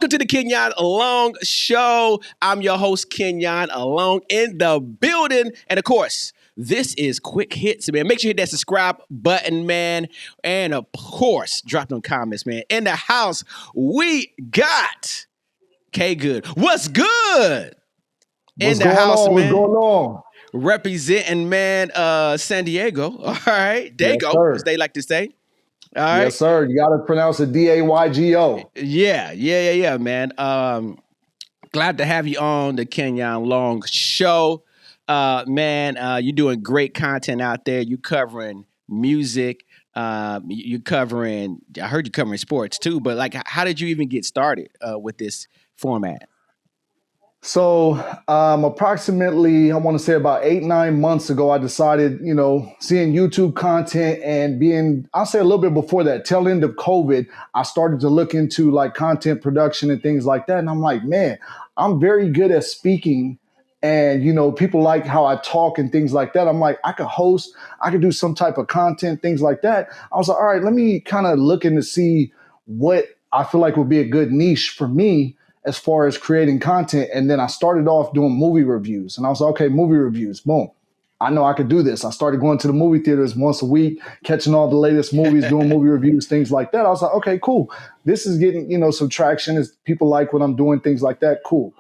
Welcome to the Kenyon Long Show. I'm your host, Kenyon Long, in the building. And of course, this is Quick Hits, man. Make sure you hit that subscribe button, man. And of course, drop them comments, man. In the house, we got Kgood. What's good? What's going on? What's going on? Representing, man, San Diego. All right. Dago, Yes, as they like to say. All right. Yes, sir. You got to pronounce it D-A-Y-G-O. Yeah, man. Glad to have you on the Kenyon Long Show. Man, you're doing great content out there. You covering music. You covering, I heard you covering sports too, but like, how did you even get started with this format? So approximately, I want to say about 8-9 months ago, I decided, seeing YouTube content and being, I'll say a little bit before that, tail end of COVID, I started to look into like content production and things like that. And I'm like, man, I'm very good at speaking. And, people like how I talk and things like that. I'm like, I could host, I could do some type of content, things like that. I was like, all right, let me kind of look in to see what I feel like would be a good niche for me as far as creating content. And then I started off doing movie reviews. And I was like, okay, movie reviews, boom. I know I could do this. I started going to the movie theaters once a week, catching all the latest movies, doing movie reviews, things like that. I was like, okay, cool. This is getting, some traction. As people like what I'm doing, things like that. Cool.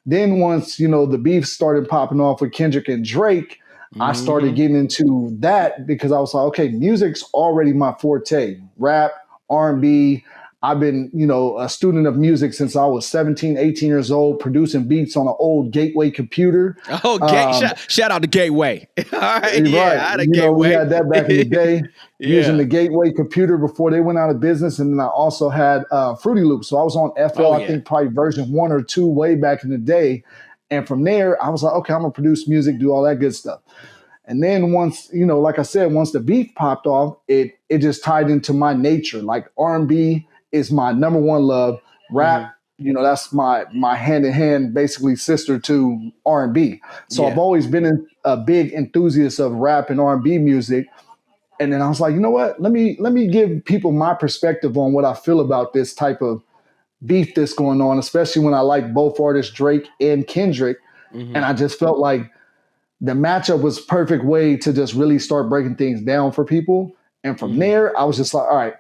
Then once, the beef started popping off with Kendrick and Drake, I started getting into that because I was like, okay, music's already my forte. Rap, R&B. I've been, a student of music since I was 17, 18 years old, producing beats on an old Gateway computer. Oh, shout out to Gateway. All right, right. Yeah, I had a Gateway. We had that back in the day, using the Gateway computer before they went out of business. And then I also had Fruity Loops. So I was on FL, I think probably version 1 or 2 way back in the day. And from there, I was like, okay, I'm going to produce music, do all that good stuff. And then once, like I said, once the beef popped off, it just tied into my nature. Like R&B is my number one love. Rap, that's my hand in hand, basically sister to R&B. So I've always been a big enthusiast of rap and R&B music. And then I was like, you know what? Let me give people my perspective on what I feel about this type of beef that's going on, especially when I like both artists, Drake and Kendrick. And I just felt like the matchup was perfect way to just really start breaking things down for people. And from there, I was just like, all right,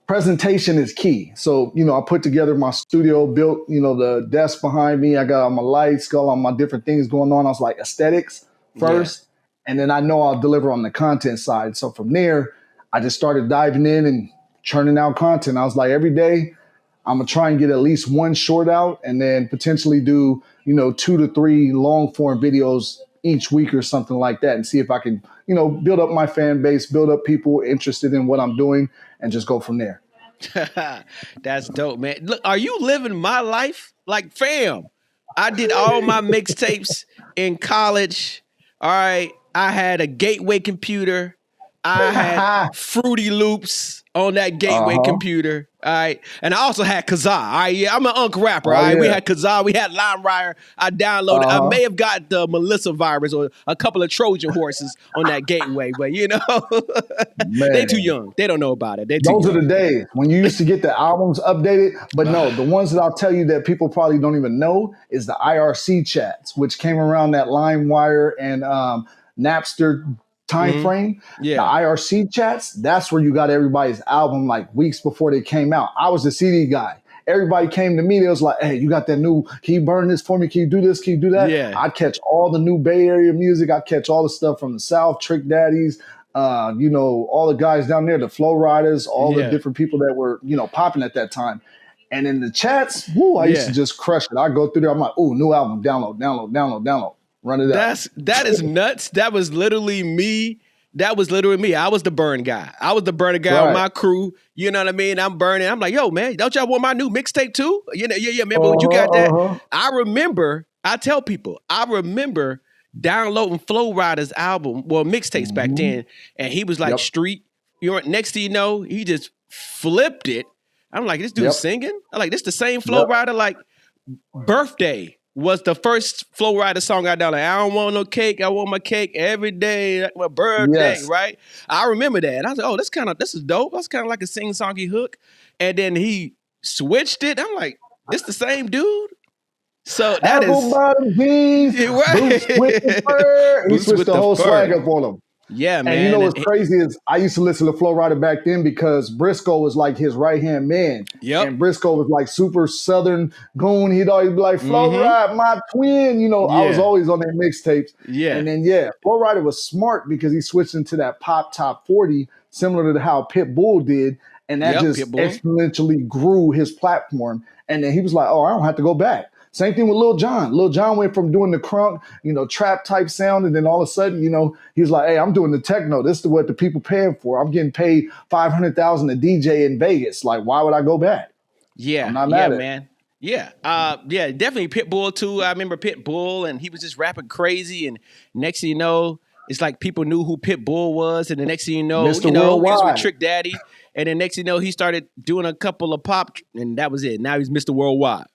presentation is key. So, I put together my studio, built, the desk behind me. I got all my lights, got all my different things going on. I was like, aesthetics first. And then I know I'll deliver on the content side. So from there, I just started diving in and churning out content. I was like, every day, I'm going to try and get at least one short out and then potentially do, 2 to 3 long form videos each week or something like that and see if I can, build up my fan base, build up people interested in what I'm doing and just go from there. That's dope, man. Look, are you living my life? Like, fam, I did all my mixtapes in college. All right. I had a Gateway computer. I had Fruity Loops on that Gateway computer. All right. And I also had Kazaa. All right. Yeah, I'm an unk rapper. All right. We had Kazaa. We had LimeWire. I downloaded. I may have got the Melissa virus or a couple of Trojan horses on that Gateway, but they too young. They don't know about it. Those are the days when you used to get the albums updated. But no, the ones that I'll tell you that people probably don't even know is the IRC chats, which came around that LimeWire and Napster time frame. The IRC chats, that's where you got everybody's album like weeks before they came out. I was the CD guy. Everybody came to me. They was like, hey, you got that new, can you burn this for me? Can you do this? Can you do that? I'd catch all the new Bay Area music. I'd catch all the stuff from the South, Trick Daddies, all the guys down there, the Flow Riders, all the different people that were, popping at that time. And in the chats, I used to just crush it. I go through there. I'm like, new album, download. Run it up. That is nuts. That was literally me. I was the burn guy. I was the burner guy with my crew. You know what I mean? I'm burning. I'm like, yo, man, don't y'all want my new mixtape too? Remember when you got that? I tell people, I remember downloading Flow Rider's album, mixtapes back then. And he was like street. Next thing you know, he just flipped it. I'm like, this dude's singing? I'm like, this the same Flow Rider, like Birthday was the first Flow Rider song I downloaded. I don't want no cake. I want my cake every day, like my birthday, right? I remember that. And I was like, oh, this is dope. That's kind of like a sing-songy hook. And then he switched it. I'm like, this the same dude? So that Apple bottom jeans, boots with the fur. He switched the whole swag up on him. Yeah, man. And you know what's crazy is I used to listen to Flo Rida back then because Briscoe was like his right-hand man. Yep. And Briscoe was like super Southern goon. He'd always be like, Flo Rida, my twin. You know, I was always on their mixtapes. Yeah. And then, Flo Rida was smart because he switched into that pop top 40, similar to how Pitbull did. And that just exponentially grew his platform. And then he was like, oh, I don't have to go back. Same thing with Lil Jon. Lil Jon went from doing the crunk, trap type sound, and then all of a sudden, he was like, "Hey, I'm doing the techno. This is what the people paying for. I'm getting paid $500,000 a DJ in Vegas. Like, why would I go back?" Yeah, I'm not mad at man. Yeah, definitely Pitbull too. I remember Pitbull, and he was just rapping crazy. And next thing you know, it's like people knew who Pitbull was, and the next thing you know, Mr. he was Worldwide. with Trick Daddy, and then next thing you know, he started doing a couple of pop, and that was it. Now he's Mr. Worldwide.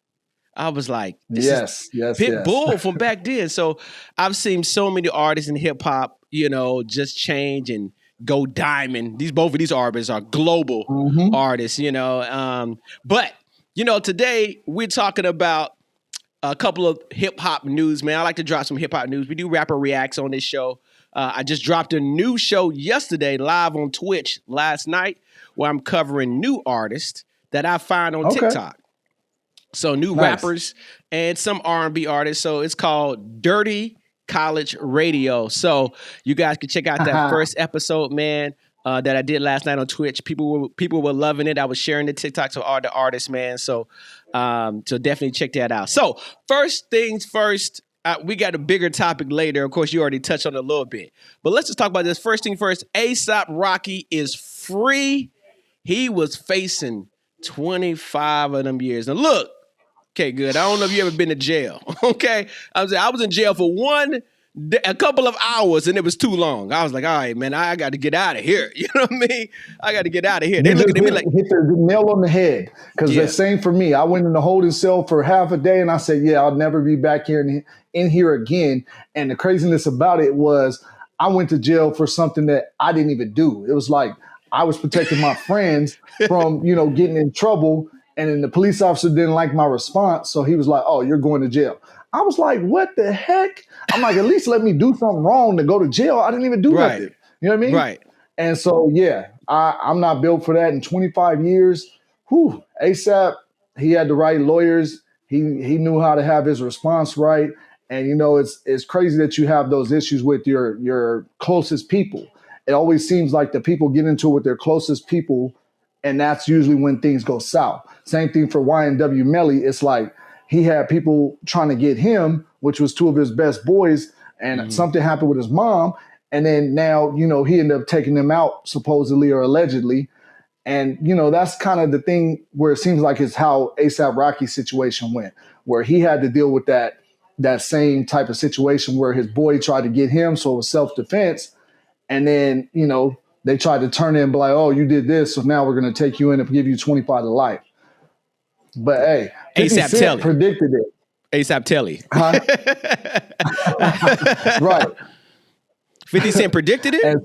I was like, this is Pitbull from back then. So I've seen so many artists in hip hop, just change and go diamond. Both of these artists are global artists, But, today we're talking about a couple of hip hop news, man. I like to drop some hip hop news. We do rapper reacts on this show. I just dropped a new show yesterday live on Twitch last night where I'm covering new artists that I find on TikTok. So new rappers and some R&B artists. So it's called Dirty College Radio. So you guys can check out that first episode, man, that I did last night on Twitch. People were loving it. I was sharing the TikTok to all the artists, man. So definitely check that out. So first things first, we got a bigger topic later. Of course, you already touched on it a little bit. But let's just talk about this. First thing first, A$AP Rocky is free. He was facing 25 of them years. Now look, okay, good. I don't know if you ever been to jail. Okay, I was in jail for a couple of hours, and it was too long. I was like, all right, man, I got to get out of here. You know what I mean? I got to get out of here. They looking at me like hit the nail on the head. Because the same for me. I went in the holding cell for half a day, and I said, I'll never be back here in here again. And the craziness about it was, I went to jail for something that I didn't even do. It was like I was protecting my friends from getting in trouble. And then the police officer didn't like my response. So he was like, oh, you're going to jail. I was like, what the heck? I'm like, at least let me do something wrong to go to jail. I didn't even do nothing. You know what I mean? Right. And so, I'm not built for that. In 25 years, A$AP, he had the right lawyers. He knew how to have his response right. And, it's crazy that you have those issues with your closest people. It always seems like the people get into it with their closest people, and that's usually when things go south. Same thing for YNW Melly. It's like he had people trying to get him, which was two of his best boys, and something happened with his mom. And then now, he ended up taking them out, supposedly or allegedly. And, that's kind of the thing where it seems like it's how A$AP Rocky's situation went, where he had to deal with that same type of situation where his boy tried to get him, so it was self-defense. And then, they tried to turn it and be like, oh, you did this, so now we're going to take you in and give you 25 to life. But, hey, A$AP Telly predicted it. A$AP Telly. Huh? Right. 50 Cent predicted it? And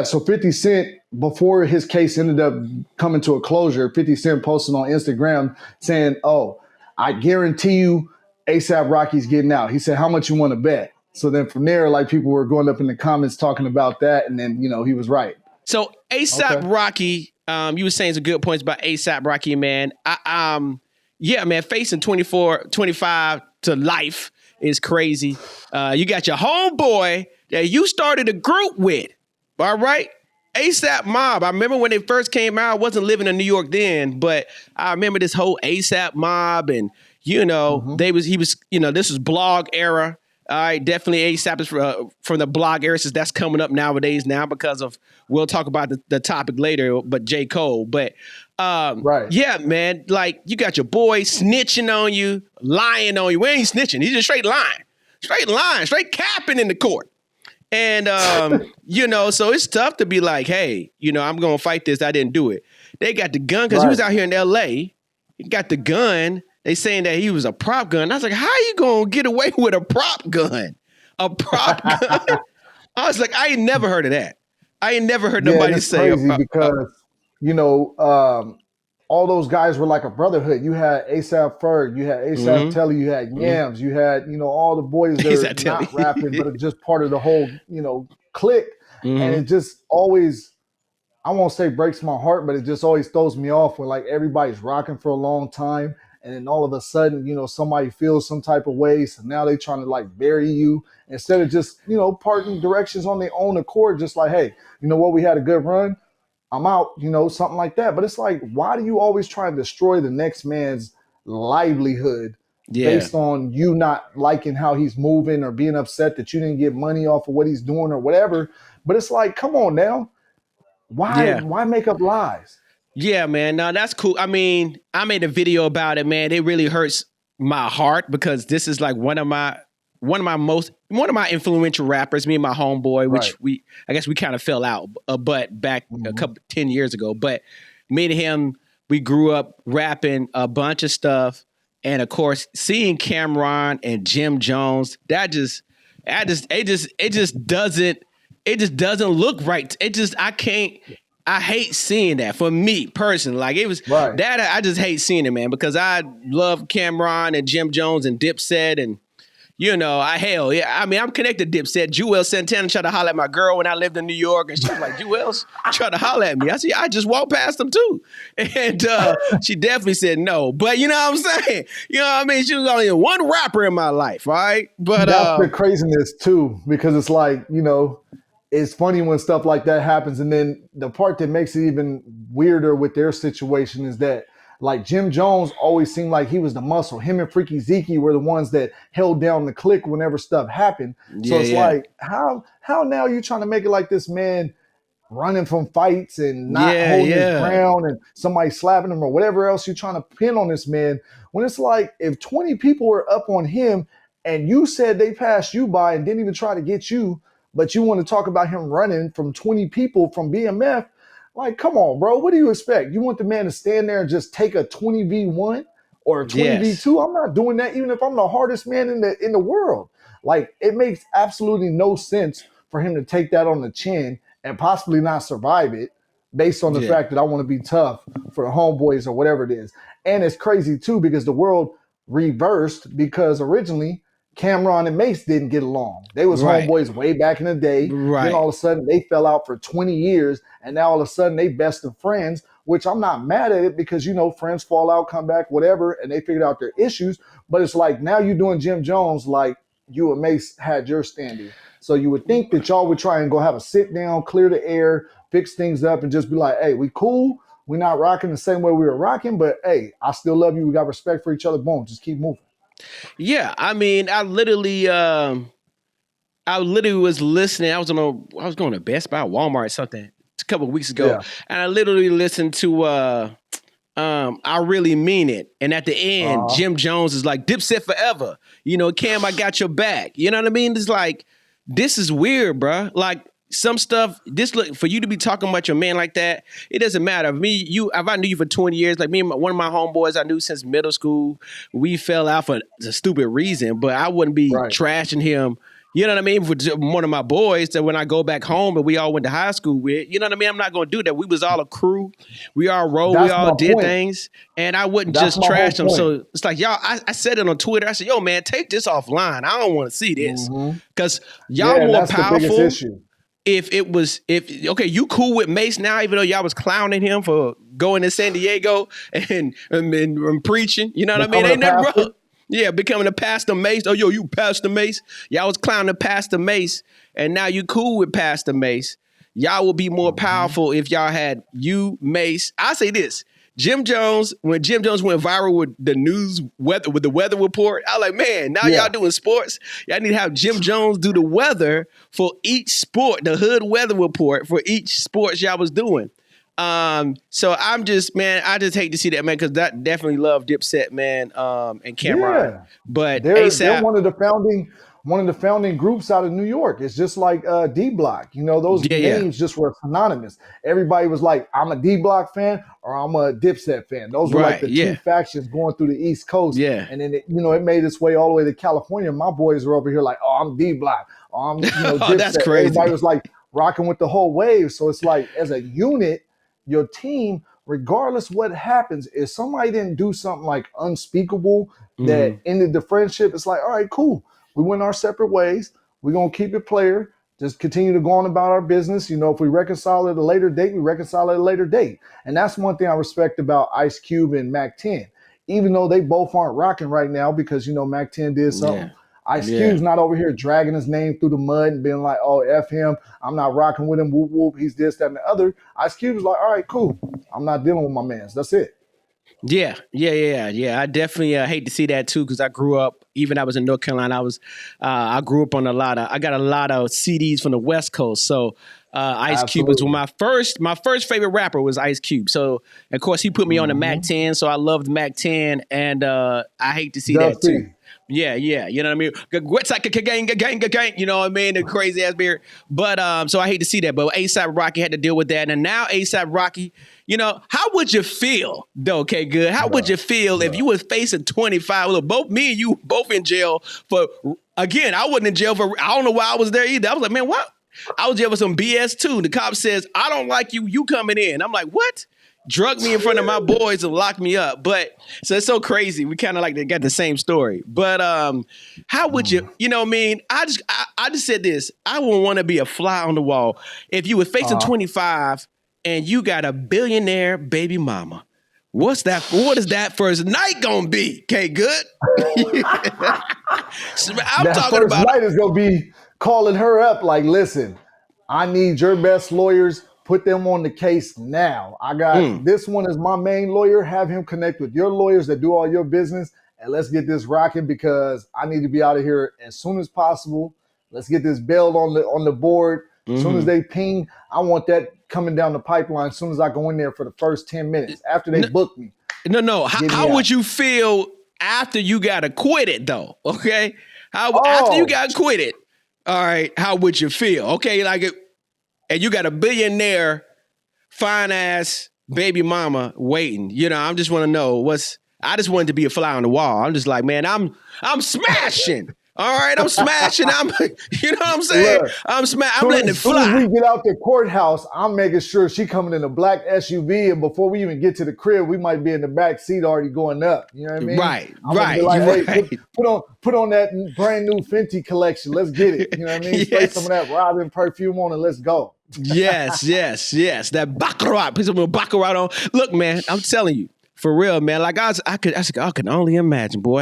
so 50 Cent, before his case ended up coming to a closure, 50 Cent posted on Instagram saying, oh, I guarantee you A$AP Rocky's getting out. He said, how much you want to bet? So then from there, like people were going up in the comments talking about that. And then, he was right. So A$AP Rocky, you were saying some good points about A$AP Rocky, man. Man, facing 25 to life is crazy. You got your homeboy that you started a group with, all right? A$AP Mob. I remember when they first came out, I wasn't living in New York then, but I remember this whole A$AP Mob and, he was, this was blog era. All right, definitely A$AP is from the blog era, since that's coming up nowadays now because of, we'll talk about the topic later, but J. Cole. But right. Yeah, man, like you got your boy snitching on you, lying on you. We ain't snitching. He's just straight lying, straight capping in the court. And, so it's tough to be like, hey, I'm going to fight this. I didn't do it. They got the gun because he was out here in L.A. He got the gun. They saying that he was a prop gun. I was like, how you going to get away with a prop gun? A prop gun? I was like, I ain't never heard of that. I ain't never heard nobody say crazy because, all those guys were like a brotherhood. You had ASAP Ferg, you had ASAP Telly, you had Yams, you had, all the boys that are not rapping, but are just part of the whole, clique. And it just always, I won't say breaks my heart, but it just always throws me off when like everybody's rocking for a long time. And then all of a sudden, somebody feels some type of way. So now they trying to like bury you instead of just, parting directions on their own accord. Just like, hey, you know what? We had a good run. I'm out, something like that. But it's like, why do you always try and destroy the next man's livelihood based on you not liking how he's moving or being upset that you didn't get money off of what he's doing or whatever? But it's like, come on now. Why make up lies? Yeah, man. No, that's cool. I mean, I made a video about it, man. It really hurts my heart because this is like one of my influential rappers, me and my homeboy, which I guess we kind of fell out, but back a couple 10 years ago. But me and him, we grew up rapping a bunch of stuff, and of course, seeing Cameron and Jim Jones, it just doesn't look right. I hate seeing that for me personally. Like it was that I just hate seeing it, man, because I love Cameron and Jim Jones and Dipset and I'm connected to Dipset. Jewel Santana tried to holler at my girl when I lived in New York, and she was like, Jewel's trying to holler at me. I said, I just walked past them too. And she definitely said no. But you know what I'm saying? You know what I mean? She was only one rapper in my life, all right? But that's the craziness too, because it's like, it's funny when stuff like that happens. And then the part that makes it even weirder with their situation is that like Jim Jones always seemed like he was the muscle. Him and Freaky Zeke were the ones that held down the clique whenever stuff happened. So it's like, how now you trying to make it like this man running from fights and not holding his ground and somebody slapping him or whatever else you're trying to pin on this man, when it's like if 20 people were up on him and you said they passed you by and didn't even try to get you, but you want to talk about him running from 20 people from BMF, like, come on, bro. What do you expect? You want the man to stand there and just take a 20v1 or a 20v2? I'm not doing that even if I'm the hardest man in the world. Like, it makes absolutely no sense for him to take that on the chin and possibly not survive it based on the fact that I want to be tough for the homeboys or whatever it is. And it's crazy, too, because the world reversed because originally Cameron and Mace didn't get along. They was homeboys way back in the day. Then all of a sudden they fell out for 20 years and now all of a sudden they best of friends, which I'm not mad at it because, friends fall out, come back, whatever, and they figured out their issues. But it's like now you're doing Jim Jones like you and Mace had your standing. So you would think that y'all would try and go have a sit down, clear the air, fix things up and just be like, hey, we cool. We're not rocking the same way we were rocking, but hey, I still love you. We got respect for each other. Boom, just keep moving. Yeah, I mean, I literally was listening. I was going to Best Buy, Walmart, or something a couple of weeks ago, and I literally listened to I Really Mean It, and at the end, Jim Jones is like, Dipset forever. Cam, I got your back. You know what I mean? It's like, this is weird, bro. Like some stuff. For you to be talking about your man like that, it doesn't matter. If I knew you for 20 years, like me and one of my homeboys I knew since middle school, we fell out for a stupid reason, but I wouldn't be trashing him. You know what I mean? For one of my boys that when I go back home and we all went to high school with, you know what I mean? I'm not going to do that. We was all a crew. We all rolled. We all did things. And I wouldn't just trash them. So it's like, y'all, I said it on Twitter. I said, yo, man, take this offline. I don't want to see this. Because y'all more powerful. If you cool with Mace now, even though y'all was clowning him for going to San Diego and preaching, you know what I mean? Ain't nothing wrong. Yeah, becoming a Pastor Mace. Oh, yo, you Pastor Mace. Y'all was clowning Pastor Mace, and now you cool with Pastor Mace. Y'all will be more powerful if y'all had you, Mace. I say this. Jim Jones, when Jim Jones went viral with the weather report, I was like, man, now y'all doing sports. Y'all need to have Jim Jones do the weather for each sport, the hood weather report for each sports y'all was doing. So I just hate to see that, man, because that definitely love Dipset, man, and Cameron. Yeah. But they're one of the founding groups out of New York. It's just like D Block. Those names just were synonymous. Everybody was like, I'm a D Block fan or I'm a Dipset fan. Those were like the two factions going through the East Coast. Yeah. And then it made its way all the way to California. My boys are over here like, oh, I'm D Block. Oh, I'm Dipset. That's crazy. Everybody was like rocking with the whole wave. So it's like as a unit, your team regardless what happens, if somebody didn't do something like unspeakable that ended the friendship, it's like, all right, cool. We went our separate ways. We're going to keep it player. Just continue to go on about our business. You know, if we reconcile at a later date, we reconcile at a later date. And that's one thing I respect about Ice Cube and Mac 10. Even though they both aren't rocking right now because, you know, Mac 10 did something. Yeah. Ice Cube's not over here dragging his name through the mud and being like, oh, F him. I'm not rocking with him. Whoop, whoop. He's this, that, and the other. Ice Cube's like, all right, cool. I'm not dealing with my mans. That's it. Yeah. I definitely hate to see that too, because I grew up. Even I was in North Carolina. I grew up on I got a lot of CDs from the West Coast. So Ice Cube was my first favorite rapper was Ice Cube. So of course he put me on the Mac 10. So I loved Mac 10, and I hate to see that too. Yeah, you know what I mean? What's like a gang, you know what I mean? The crazy ass beard. But so I hate to see that. But ASAP Rocky had to deal with that. And now ASAP Rocky, you know, how would you feel though, Kgood? How would you feel if you was facing 25? Look, both me and you both in jail for, again, I wasn't in jail for, I don't know why I was there either. I was like, man, what? I was there for some BS too. The cop says, I don't like you coming in. I'm like, what? Drug me in front of my boys and locked me up. But so it's so crazy. We kind of like got the same story. But how would you know what I mean? I just said this. I would want to be a fly on the wall. If you were facing 25 and you got a billionaire baby mama, what is that first night gonna be? Kgood? I'm talking about night is gonna be calling her up like, listen, I need your best lawyers. Put them on the case now. I got this one is my main lawyer. Have him connect with your lawyers that do all your business, and let's get this rocking because I need to be out of here as soon as possible. Let's get this bailed on the board. As soon as they ping, I want that coming down the pipeline as soon as I go in there for the first 10 minutes after they book me. No. How would you feel after you got acquitted though? Okay. After you got acquitted, all right, how would you feel? Okay, like it. And you got a billionaire, fine ass baby mama waiting. You know, I just want to know I just wanted to be a fly on the wall. I'm just like, man, I'm smashing. All right, I'm smashing. You know what I'm saying? Look, I'm letting it fly. As soon as we get out the courthouse, I'm making sure she coming in a black SUV, and before we even get to the crib, we might be in the back seat already going up. You know what I mean? Right. Be like, hey, put on that brand new Fenty collection. Let's get it. You know what I mean? Spray some of that Robin perfume on and let's go. Yes. That baccarat. Put some baccarat on. Look, man, I'm telling you, for real, man. Like I can only imagine, boy.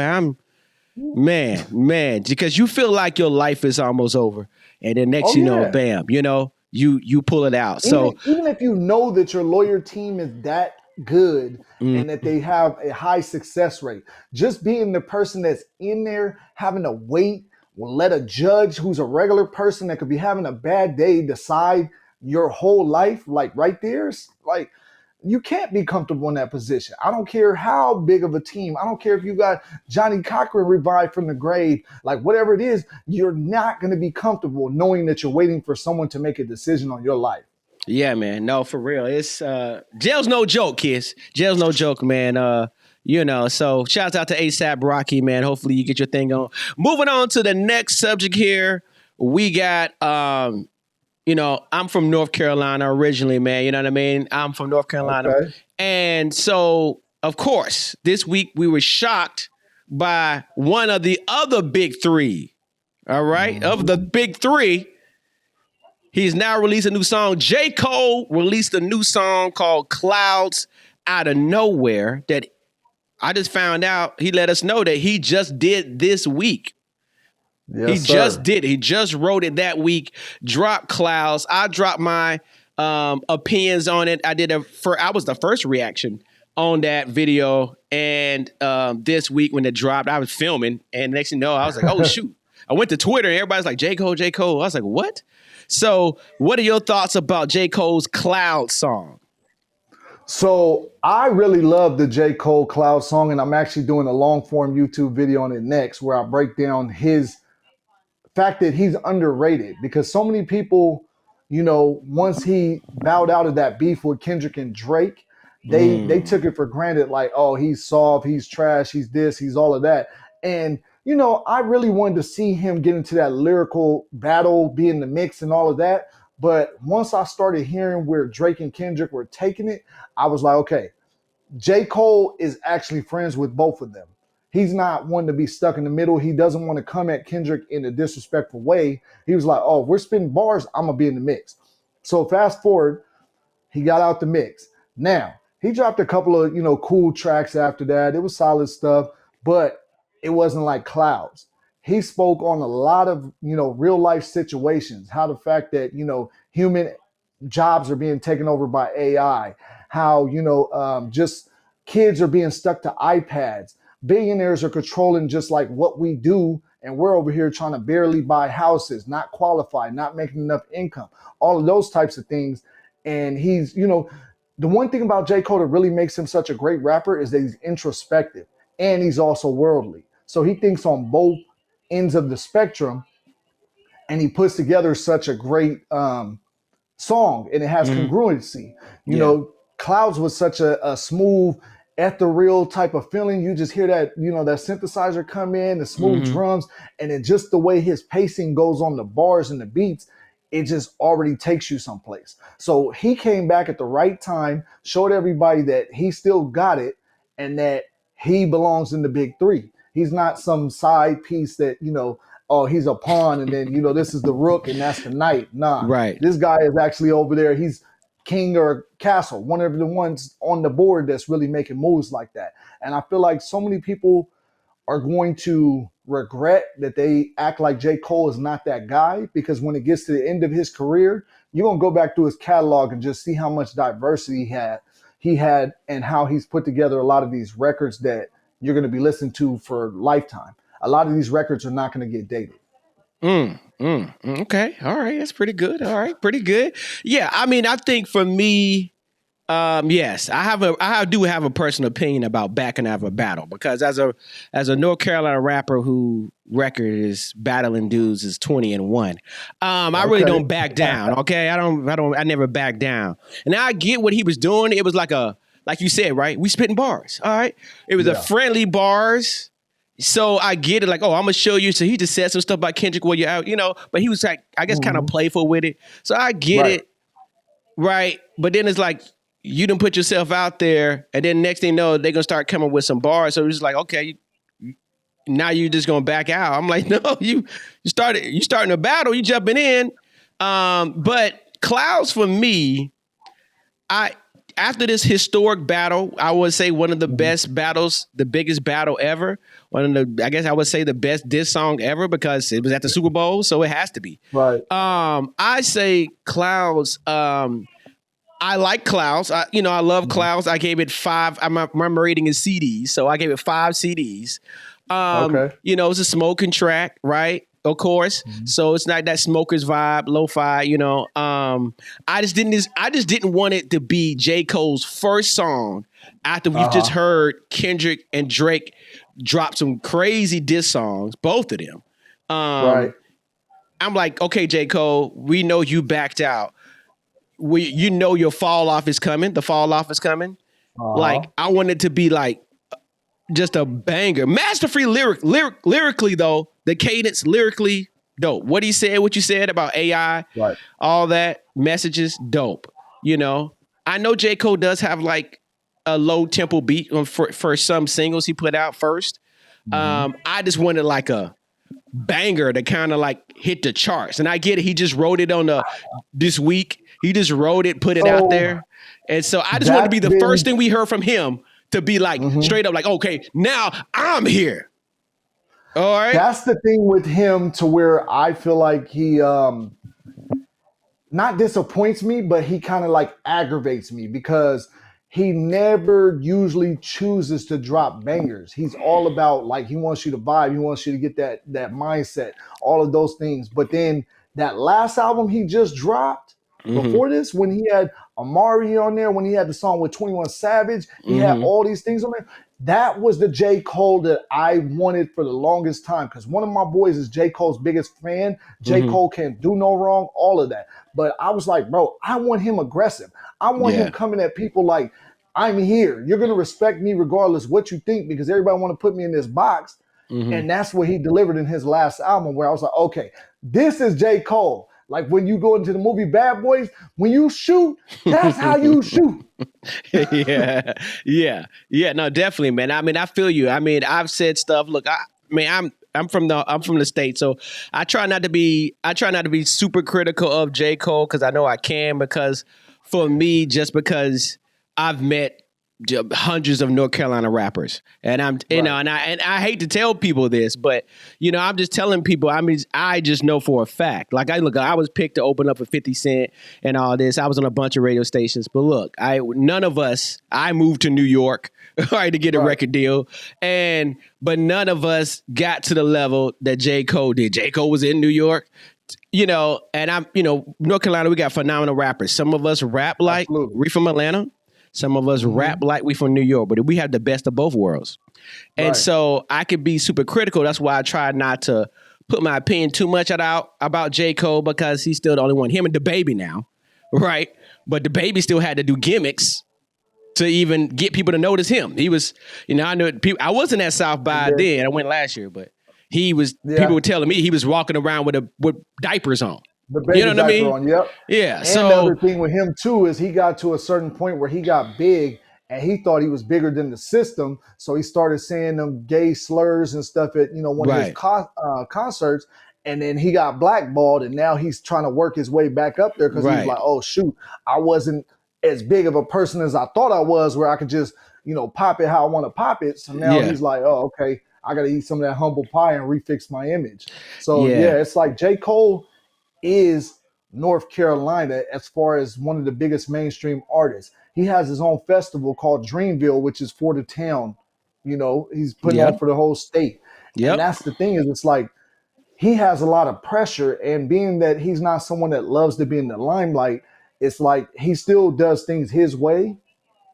Man, because you feel like your life is almost over, and then next you know, bam, you know, you pull it out. So even if you know that your lawyer team is that good and that they have a high success rate, just being the person that's in there having to wait will let a judge who's a regular person that could be having a bad day decide your whole life, like right there. Like, you can't be comfortable in that position. I don't care how big of a team. I don't care if you got Johnny Cochran revived from the grave. Like, whatever it is, you're not going to be comfortable knowing that you're waiting for someone to make a decision on your life. Yeah, man. No, for real. It's jail's no joke, kids. Jail's no joke, man. You know, so shouts out to ASAP Rocky, man. Hopefully you get your thing on. Moving on to the next subject here. We got you know, I'm from North Carolina originally, man. You know what I mean? I'm from North Carolina. Okay. And so, of course, this week we were shocked by one of the other big three. All right? Of the big three, he's now released a new song. J. Cole released a new song called Clouds out of nowhere that I just found out. He let us know that he just did this week. Yes, just did. He just wrote it that week. Dropped Clouds. I dropped my opinions on it. I was the first reaction on that video. And this week when it dropped, I was filming. And next thing you know, I was like, oh, shoot. I went to Twitter and everybody's like, J. Cole. I was like, what? So what are your thoughts about J. Cole's Cloud song? So I really love the J. Cole Cloud song. And I'm actually doing a long form YouTube video on it next where I break down his fact that he's underrated, because so many people, you know, once he bowed out of that beef with Kendrick and Drake, they took it for granted, like, oh, he's soft, he's trash, he's this, he's all of that. And, you know, I really wanted to see him get into that lyrical battle, be in the mix and all of that. But once I started hearing where Drake and Kendrick were taking it, I was like, okay, J. Cole is actually friends with both of them. He's not one to be stuck in the middle. He doesn't want to come at Kendrick in a disrespectful way. He was like, oh, if we're spitting bars, I'm going to be in the mix. So fast forward, he got out the mix. Now, he dropped a couple of, cool tracks after that. It was solid stuff, but it wasn't like Clouds. He spoke on a lot of, real life situations, how the fact that, human jobs are being taken over by AI, how, just kids are being stuck to iPads. Billionaires are controlling just like what we do. And we're over here trying to barely buy houses, not qualified, not making enough income, all of those types of things. And he's, the one thing about J. Cole that really makes him such a great rapper is that he's introspective and he's also worldly. So he thinks on both ends of the spectrum, and he puts together such a great song, and it has congruency. You know, Clouds was such a smooth, ethereal type of feeling. You just hear that, that synthesizer come in, the smooth drums, and then just the way his pacing goes on the bars and the beats, it just already takes you someplace. So he came back at the right time, showed everybody that he still got it and that he belongs in the big three. He's not some side piece that, oh, he's a pawn and then, this is the rook and that's the knight. Nah, right. This guy is actually over there. He's king or castle, one of the ones on the board that's really making moves like that. And I feel like so many people are going to regret that they act like J. Cole is not that guy, because when it gets to the end of his career, you're going to go back through his catalog and just see how much diversity he had and how he's put together a lot of these records that you're going to be listening to for lifetime. A lot of these records are not going to get dated. Okay. All right. That's pretty good. All right. Pretty good. Yeah. I mean, I think for me, yes, I do have a personal opinion about backing out of a battle, because as a North Carolina rapper who record is battling dudes is 20-1. I really don't back down. Okay. I never back down. And I get what he was doing. It was like you said, right? We spitting bars. All right. It was a friendly bars. So I get it. Like, oh, I'm going to show you. So he just said some stuff about Kendrick while you're out, but he was like, I guess kind of playful with it. So I get it. Right. But then it's like, you done put yourself out there, and then next thing you know, they're going to start coming with some bars. So it's just like, okay, now you're just going to back out. I'm like, no, you starting a battle, you jumping in. But Clouds for me, after this historic battle, I would say one of the best battles, the biggest battle ever. I guess I would say the best diss song ever, because it was at the Super Bowl, so it has to be. Right. I say Clouds. I like Clouds. I love Clouds. I gave it 5. My rating is CDs, so I gave it 5 CDs. Okay. It's a smoking track, right? Of course. So it's not that smoker's vibe, lo-fi. I just didn't want it to be J. Cole's first song after we've just heard Kendrick and Drake drop some crazy diss songs, both of them. Right. I'm like, okay, J. Cole, we know you backed out. Your fall off is coming. The fall off is coming. Like, I want it to be like just a banger. Masterfully lyrically though, the cadence lyrically dope. What he said, what you said about AI, right, all that messages, dope. I know J. Cole does have like a low tempo beat for some singles he put out first. I just wanted like a banger to kind of like hit the charts. And I get it. He just wrote it on this week. He just wrote it, put it out there. And so I just want to be the first thing we heard from him to be like straight up like, okay, now I'm here. All right. That's the thing with him, to where I feel like he not disappoints me, but he kind of like aggravates me, because he never usually chooses to drop bangers. He's all about like, he wants you to vibe. He wants you to get that mindset, all of those things. But then that last album he just dropped before this, when he had Amari on there, when he had the song with 21 Savage, he had all these things on there. That was the J. Cole that I wanted for the longest time, because one of my boys is J. Cole's biggest fan. J. Cole can't do no wrong, all of that. But I was like, bro, I want him aggressive. I want him coming at people like, I'm here. You're going to respect me regardless what you think, because everybody want to put me in this box. And that's what he delivered in his last album, where I was like, okay, this is J. Cole. Like when you go into the movie Bad Boys, when you shoot, that's how you shoot. Yeah. No, definitely, man. I mean, I feel you. I mean, I've said stuff. Look, I'm from the States, so I try not to be super critical of J. Cole because I know I can, because for me, just because I've met hundreds of North Carolina rappers, and I'm you know, and I hate to tell people this, but you know, I'm just telling people. I mean, I just know for a fact. Like I was picked to open up for 50 Cent and all this. I was on a bunch of radio stations, but look, none of us. I moved to New York, right, to get a record deal, but none of us got to the level that J. Cole did. J. Cole was in New York. You know, and North Carolina, we got phenomenal rappers. Some of us rap like we from Atlanta. Some of us rap like we from New York, but we have the best of both worlds. And so I could be super critical. That's why I try not to put my opinion too much about J. Cole, because he's still the only one. Him and DaBaby now, right? But DaBaby still had to do gimmicks to even get people to notice him. He was, I knew people. I wasn't at South by then. I went last year, but he was. People were telling me he was walking around with diapers on. The baby diaper I mean? On, yep. Yeah. And the other thing with him too is he got to a certain point where he got big and he thought he was bigger than the system. So he started saying them gay slurs and stuff at one of his concerts, and then he got blackballed, and now he's trying to work his way back up there because he's like, oh shoot, I wasn't as big of a person as I thought I was, where I could just pop it how I want to pop it. So now he's like, oh okay, I got to eat some of that humble pie and refix my image. So it's like J. Cole is North Carolina as far as one of the biggest mainstream artists. He has his own festival called Dreamville, which is for the town. He's putting on for the whole state. And that's the thing, is it's like he has a lot of pressure, and being that he's not someone that loves to be in the limelight, it's like he still does things his way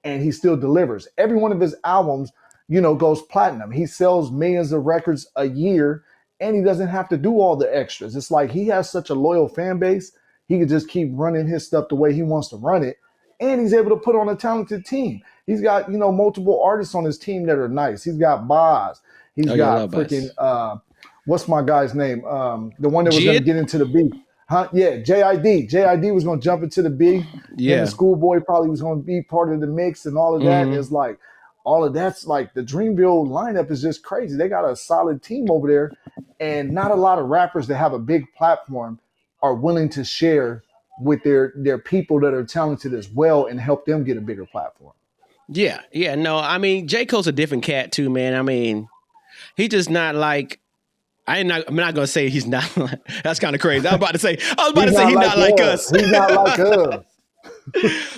and he still delivers. Every one of his albums, goes platinum. He sells millions of records a year, and he doesn't have to do all the extras. It's like he has such a loyal fan base. He can just keep running his stuff the way he wants to run it. And he's able to put on a talented team. He's got, multiple artists on his team that are nice. He's got Boz. He's got freaking, what's my guy's name? The one that was going to get into the beat. Huh? Yeah, JID. JID was going to jump into the beat. Yeah. And the Schoolboy probably was going to be part of the mix and all of that. It's like, all of that's like the Dreamville lineup is just crazy. They got a solid team over there, and not a lot of rappers that have a big platform are willing to share with their people that are talented as well and help them get a bigger platform. Yeah. No, I mean, J. Cole's a different cat too, man. I mean, he just not like. I'm not gonna say he's not. That's kind of crazy. I was about to say he's not like us. He's not like us.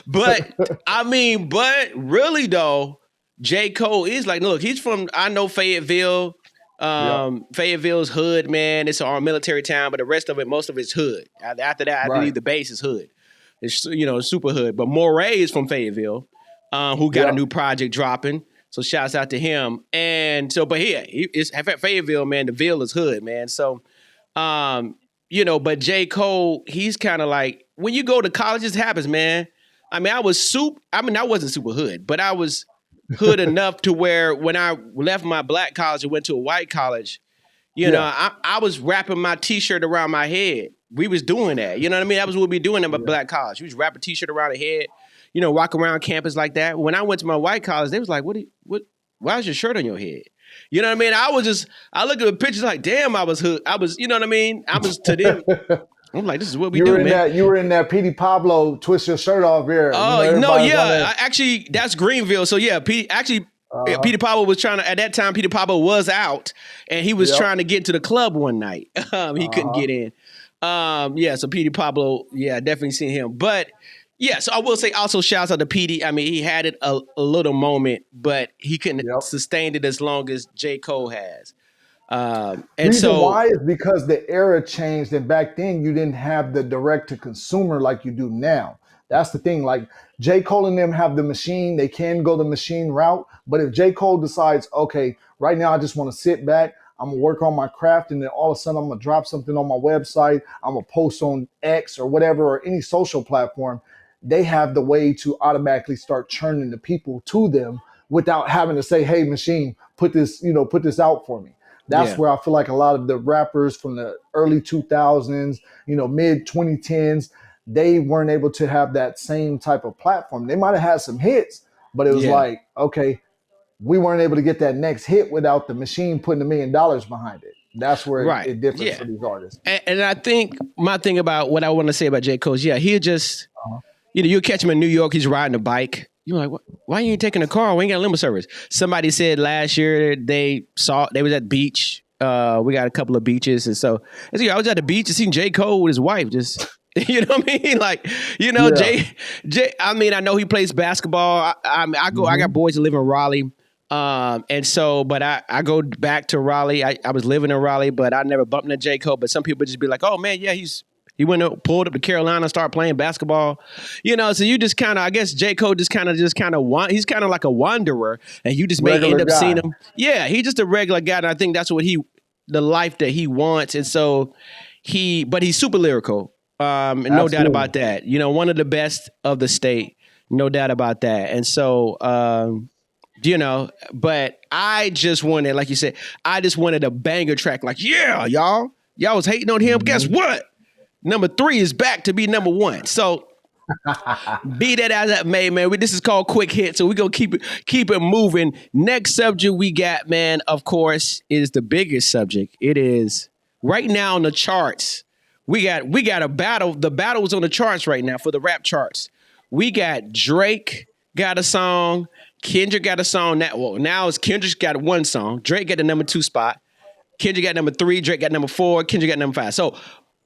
But really though, J. Cole is like, look, he's from, I know Fayetteville. Fayetteville's hood, man. It's our military town, but the rest of it, most of it's hood. After that, I believe the base is hood. It's, super hood. But Moray is from Fayetteville, who got a new project dropping. So shouts out to him. And so, but it's Fayetteville, man. The Ville is hood, man. So, but J. Cole, he's kind of like, when you go to college, this happens, man. I mean, I wasn't super hood, but I was hood enough to where when I left my black college and went to a white college, I was wrapping my T-shirt around my head. We was doing that. You know what I mean? That was what we doing in my black college. We was wrapping a T-shirt around the head, walk around campus like that. When I went to my white college, they was like, why is your shirt on your head? You know what I mean? I looked at the pictures like, damn, I was hood. I was, you know what I mean? I was to them. I'm like, this is what we do, man. You were in that Petey Pablo twist your shirt off here. Actually, that's Greenville. So yeah, Petey Pablo was trying to, at that time, Petey Pablo was out, and he was trying to get to the club one night. He couldn't get in. So Petey Pablo, definitely seen him. But yeah, so I will say also shouts out to Petey. I mean, he had it a little moment, but he couldn't sustain it as long as J. Cole has. Reason why is because the era changed, and back then you didn't have the direct to consumer like you do now. That's the thing. Like J. Cole and them have the machine; they can go the machine route. But if J. Cole decides, okay, right now I just want to sit back, I'm gonna work on my craft, and then all of a sudden I'm gonna drop something on my website, I'm gonna post on X or whatever, or any social platform, they have the way to automatically start churning the people to them without having to say, hey, machine, put this out for me. That's where I feel like a lot of the rappers from the early 2000s, mid 2010s, they weren't able to have that same type of platform. They might have had some hits, but it was like, okay, we weren't able to get that next hit without the machine putting $1 million behind it. That's where it differs for these artists. And I think my thing about what I want to say about J. Cole is, he'll just, you'll catch him in New York, he's riding a bike. You're like, why you ain't taking a car? We ain't got limo service. Somebody said last year they was at the beach. We got a couple of beaches. And so I was at the beach and seen J. Cole with his wife just, you know what I mean? Like, Jay, I mean, I know he plays basketball. I got boys that live in Raleigh. And so, but I go back to Raleigh. I was living in Raleigh, but I never bumped into J. Cole. But some people just be like, oh man, yeah, he went and pulled up to Carolina and started playing basketball. So you just kind of, I guess J. Cole he's kind of like a wanderer, and you just may end up seeing him. Yeah, he's just a regular guy, and I think that's what the life that he wants. And so but he's super lyrical. No doubt about that. One of the best of the state, no doubt about that. And so, but I just wanted, like you said, a banger track. Like, yeah, y'all was hating on him. Guess what? Number 3 is back to be number 1. So be that as that may, man. This is called Quick Hit. So we're going to keep it moving. Next subject we got, man, of course, is the biggest subject. It is right now on the charts. We got a battle. The battle is on the charts right now for the rap charts. We got Drake got a song. Kendrick got a song. Now it's Kendrick's got one song. Drake got the number 2 spot. Kendrick got number 3. Drake got number 4. Kendrick got number 5. So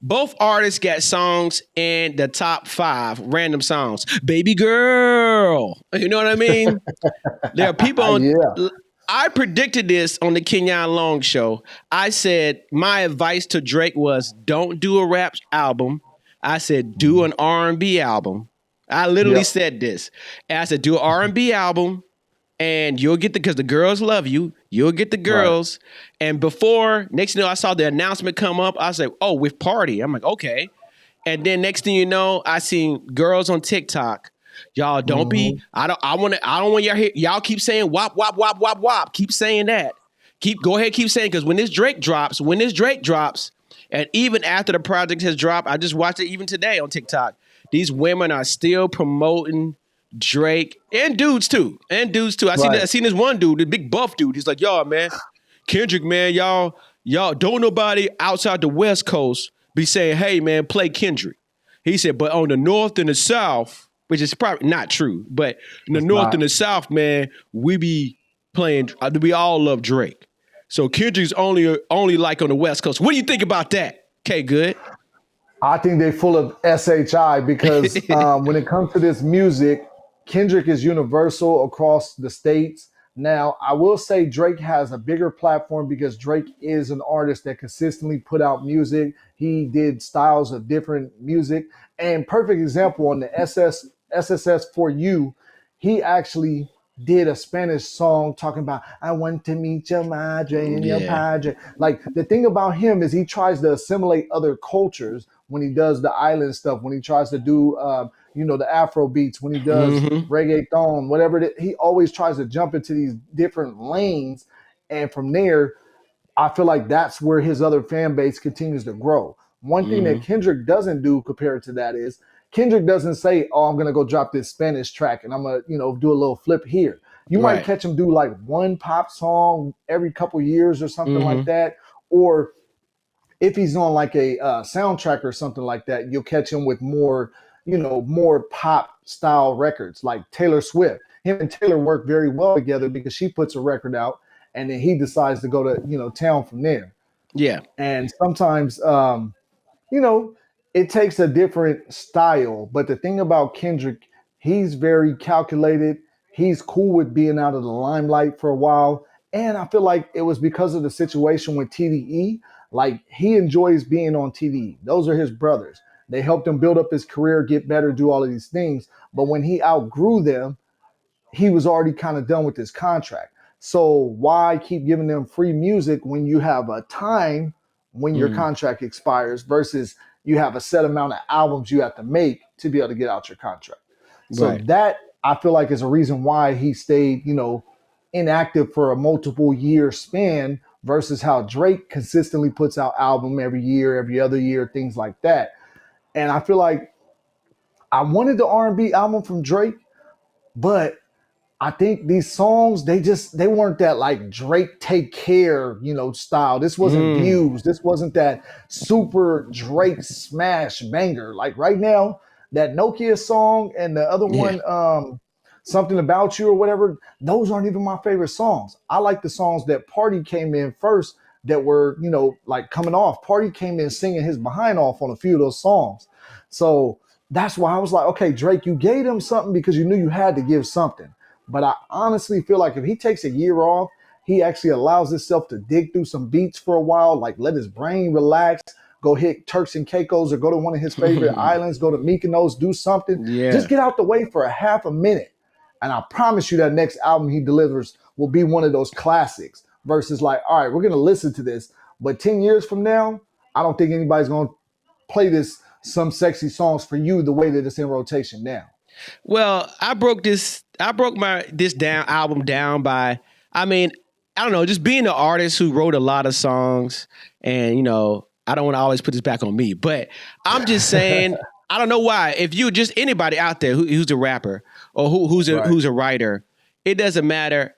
both artists got songs in the top 5 random songs. Baby girl. You know what I mean? There are people on. Yeah. I predicted this on the Kenyon Long show. I said my advice to Drake was don't do a rap album. I said do an R&B album. I literally said this. And I said do an R&B album and you'll get because the girls love you. You'll get the girls. Right. And next thing you know, I saw the announcement come up. I said, oh, with Party. I'm like, okay. And then next thing you know, I seen girls on TikTok. Y'all don't be. I don't want y'all hear. Y'all keep saying wop wop wop wop wop. Keep saying that. Go ahead, keep saying because when this Drake drops, and even after the project has dropped, I just watched it even today on TikTok. These women are still promoting Drake and dudes too. I seen this one dude, the big buff dude. He's like, y'all, man, Kendrick, man, y'all don't nobody outside the West Coast be saying, hey, man, play Kendrick. He said, but on the North and the South, which is probably not true, but in the North and the South, man, we be playing. We all love Drake. So Kendrick's only like on the West Coast. What do you think about that, Kgood? I think they full of SHI because when it comes to this music, Kendrick is universal across the states. Now, I will say Drake has a bigger platform because Drake is an artist that consistently put out music. He did styles of different music. And perfect example on the SSS4U, he actually did a Spanish song talking about, I want to meet your madre and your padre. Like, the thing about him is he tries to assimilate other cultures when he does the island stuff, when he tries to do, the Afro beats, when he does reggaeton, whatever it is, he always tries to jump into these different lanes. And from there, I feel like that's where his other fan base continues to grow. One thing that Kendrick doesn't do compared to that is Kendrick doesn't say, oh, I'm going to go drop this Spanish track and I'm going to, do a little flip here. You might catch him do like one pop song every couple years or something like that. Or if he's on like a soundtrack or something like that, you'll catch him with more pop style records like Taylor Swift. Him and Taylor work very well together because she puts a record out and then he decides to go to, town from there. Yeah. And sometimes, it takes a different style. But the thing about Kendrick, he's very calculated. He's cool with being out of the limelight for a while. And I feel like it was because of the situation with TDE. Like, he enjoys being on TDE. Those are his brothers. They helped him build up his career, get better, do all of these things. But when he outgrew them, he was already kind of done with his contract. So why keep giving them free music when you have a time when your contract expires versus you have a set amount of albums you have to make to be able to get out your contract. So that, I feel like, is a reason why he stayed, inactive for a multiple year span versus how Drake consistently puts out album every year, every other year, things like that. And I feel like I wanted the R&B album from Drake, but I think these songs, they weren't that like Drake Take Care, style. This wasn't Views. This wasn't that super Drake smash banger. Like right now, that Nokia song and the other one, Something About You or whatever, those aren't even my favorite songs. I like the songs that Party came in first that were, like coming off. Party came in singing his behind off on a few of those songs. So that's why I was like, okay, Drake, you gave him something because you knew you had to give something. But I honestly feel like if he takes a year off, he actually allows himself to dig through some beats for a while, like let his brain relax, go hit Turks and Caicos or go to one of his favorite islands, go to Mykonos, do something. Yeah. Just get out the way for a half a minute. And I promise you that next album he delivers will be one of those classics versus like, all right, we're going to listen to this. But 10 years from now, I don't think anybody's going to play some sexy songs for you the way that it's in rotation now. Well, I broke this album down by, I don't know, just being an artist who wrote a lot of songs, and I don't want to always put this back on me, but I'm just saying, I don't know why. If you just anybody out there who's a rapper or who's a writer, it doesn't matter.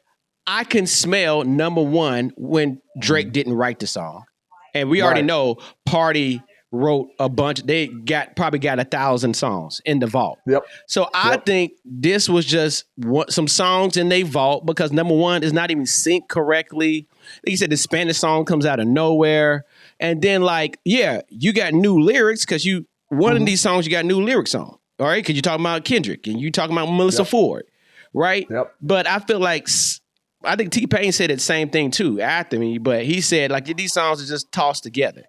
I can smell number one when Drake didn't write the song, and we already know Party wrote a bunch. They probably got 1,000 songs in the vault. Yep. So I think this was just some songs in their vault because number one is not even synced correctly. Like you said, the Spanish song comes out of nowhere. And then you got new lyrics because one of these songs you got new lyrics on. All right. Because you're talking about Kendrick and you talking about Melissa Ford. Right. Yep. But I feel like, I think T-Pain said the same thing too after me, but he said like these songs are just tossed together.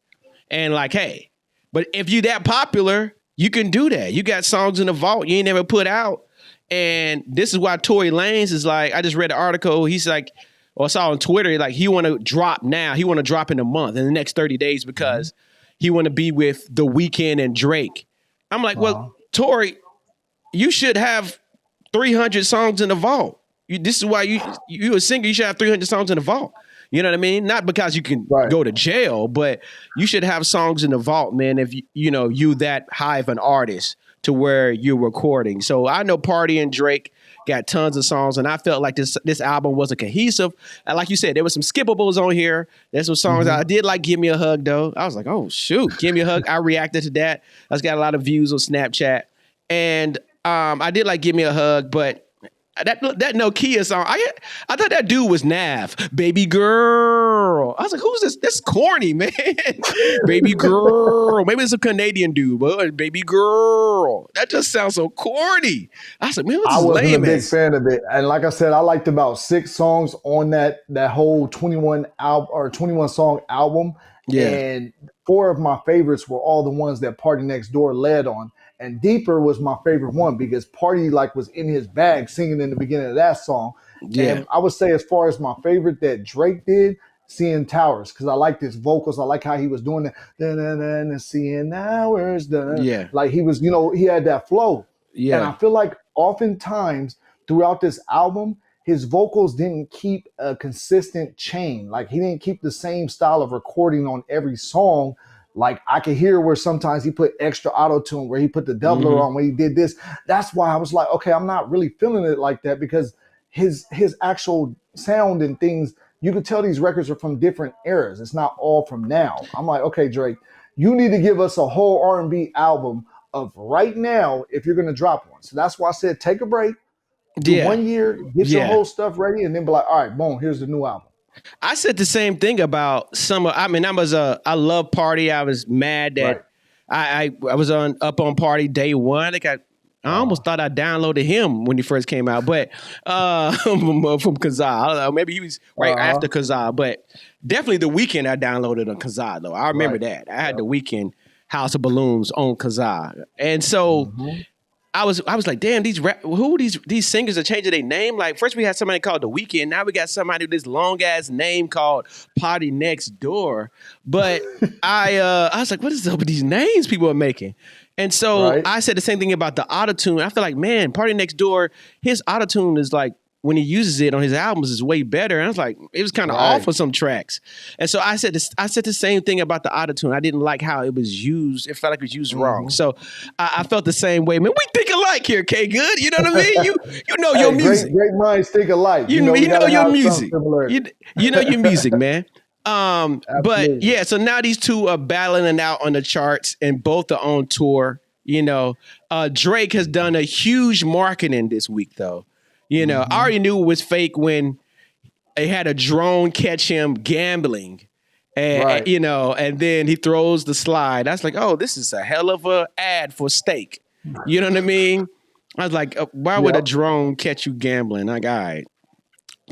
And like, hey, but if you that popular, you can do that. You got songs in the vault you ain't never put out. And this is why Tory Lanez is like, I just read an article. He's like, or I saw on Twitter, like he want to drop now. He want to drop in a month, in the next 30 days, because he want to be with The Weeknd and Drake. I'm like, well, Tory, you should have 300 songs in the vault. This is why you a singer. You should have 300 songs in the vault. You know what I mean? Not because you can go to jail, but you should have songs in the vault, man, if you that high of an artist to where you're recording. So I know Party and Drake got tons of songs, and I felt like this album wasn't cohesive. And like you said, there was some skippables on here. There's some songs I did like Give Me a Hug, though. I was like, oh, shoot, Give Me a Hug. I reacted to that. That's got a lot of views on Snapchat. And I did like Give Me a Hug, but that Nokia song, I thought that dude was Nav. Baby girl. I was like, who's this? That's corny, man. Baby girl. Maybe it's a Canadian dude, but baby girl. That just sounds so corny. I was like, man, I wasn't a big fan of it. And like I said, I liked about 6 songs on that whole 21 song album. Yeah. And 4 of my favorites were all the ones that Party Next Door led on. And Deeper was my favorite one because Party was in his bag singing in the beginning of that song. Yeah. And I would say as far as my favorite that Drake did, Seeing Towers, because I liked his vocals. I like how he was doing that. Seeing Towers. Yeah. Like he was, he had that flow. Yeah. And I feel like oftentimes throughout this album, his vocals didn't keep a consistent chain. Like he didn't keep the same style of recording on every song. Like I could hear where sometimes he put extra auto-tune, where he put the doubler on, when he did this. That's why I was like, okay, I'm not really feeling it like that, because his actual sound and things, you could tell these records are from different eras. It's not all from now. I'm like, okay, Drake, you need to give us a whole R&B album of right now if you're going to drop one. So that's why I said take a break, do 1 year, get your whole stuff ready, and then be like, all right, boom, here's the new album. I said the same thing about some. I love Party. I was mad that I was up on Party day one. Like I almost thought I downloaded him when he first came out, but from Kazaa. I don't know, maybe he was after Kazaa, but definitely The Weeknd I downloaded on Kazaa though. I remember that. I had The Weeknd House of Balloons on Kazaa, and so. I was like, damn, these singers are changing their name. Like first we had somebody called The Weeknd, now we got somebody with this long ass name called Party Next Door. But I was like, what is up with these names people are making? And so I said the same thing about the autotune. I feel like, man, Party Next Door, his autotune is like when he uses it on his albums is way better. And I was like, it was kind of off on some tracks. And so I said the same thing about the autotune. I didn't like how it was used. It felt like it was used wrong. So I felt the same way. Man, we think alike here, Kgood. You know what I mean? You know your music. Great minds think alike. You know your music. You know your music, man. But yeah, so now these two are battling it out on the charts and both are on tour. You know, Drake has done a huge marketing this week, though. You know, I already knew it was fake when they had a drone catch him gambling, and you know, and then he throws the slide. I was like, oh, this is a hell of a ad for steak. You know what I mean? I was like, why would a drone catch you gambling? Like, all right.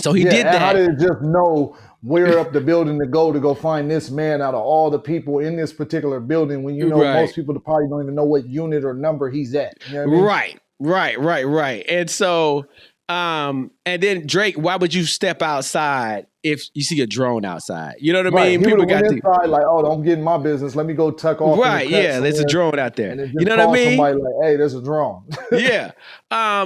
So he did that. How did it just know where up the building to go find this man out of all the people in this particular building when you know most people probably don't even know what unit or number he's at. You know what I mean? Right. And so, and then Drake, why would you step outside if you see a drone outside? You know what I mean? People got inside like, oh, don't get in my business. Let me go tuck off. Right, there's a drone out there. You know what I mean? Somebody like, hey, there's a drone. Yeah.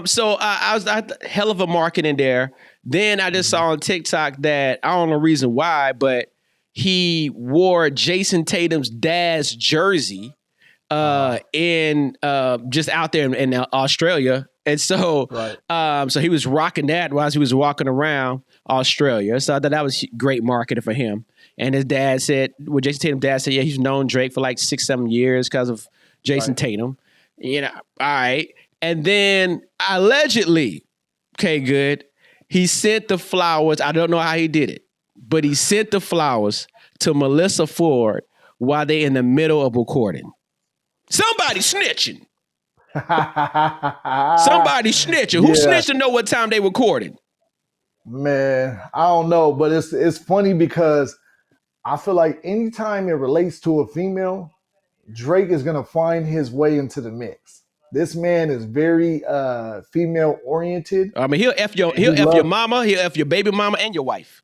So I was hell of a marketing there. Then I just saw on TikTok that I don't know the reason why, but he wore Jason Tatum's dad's jersey in just out there in Australia. And so so he was rocking that while he was walking around Australia. So I thought that was great marketing for him. And his dad said, Jason Tatum's dad said, yeah, he's known Drake for like 6-7 years because of Jason Tatum. You know, all right. And then allegedly, Kgood, he sent the flowers. I don't know how he did it, but he sent the flowers to Melissa Ford while they in the middle of recording. Somebody snitching. Somebody snitching. Who snitched to know what time they recorded? Man, I don't know, but it's funny because I feel like anytime it relates to a female, Drake is gonna find his way into the mix. This man is very female oriented. I mean, he'll F your mama, he'll F your baby mama and your wife.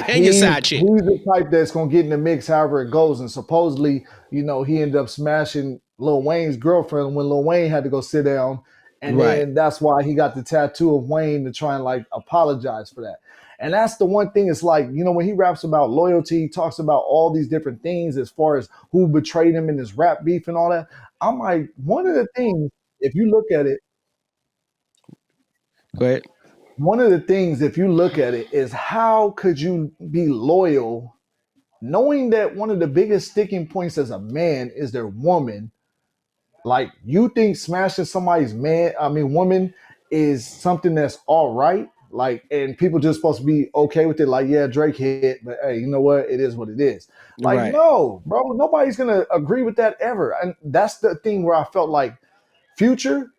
And your side chick. He's the type that's gonna get in the mix however it goes. And supposedly, you know, he ended up smashing Lil Wayne's girlfriend when Lil Wayne had to go sit down. And then that's why he got the tattoo of Wayne to try and like apologize for that. And that's the one thing. It's like, you know, when he raps about loyalty, he talks about all these different things as far as who betrayed him in his rap beef and all that. I'm like, one of the things, if you look at it, one of the things, if you look at it, is how could you be loyal knowing that one of the biggest sticking points as a man is their woman? Like, you think smashing somebody's woman is something that's all right? Like, and people just supposed to be okay with it. Like, yeah, Drake hit, but hey, you know what? It is what it is. Like, no, bro, nobody's going to agree with that ever. And that's the thing where I felt like Future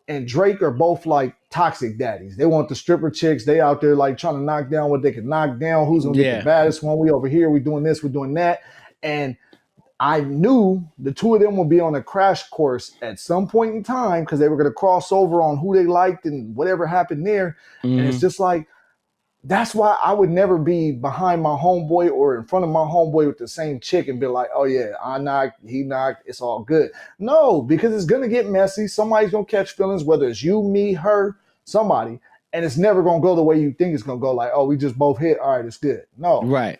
and Drake are both like toxic daddies. They want the stripper chicks. They out there like trying to knock down what they can knock down. Who's going to get the baddest one? We over here, we doing this, we're doing that. And I knew the two of them would be on a crash course at some point in time because they were going to cross over on who they liked and whatever happened there. And it's just like, that's why I would never be behind my homeboy or in front of my homeboy with the same chick and be like, oh yeah, I knocked, he knocked, it's all good. No, because it's going to get messy. Somebody's going to catch feelings, whether it's you, me, her, somebody. And it's never going to go the way you think it's going to go. Like, oh, we just both hit. All right, it's good. No. Right.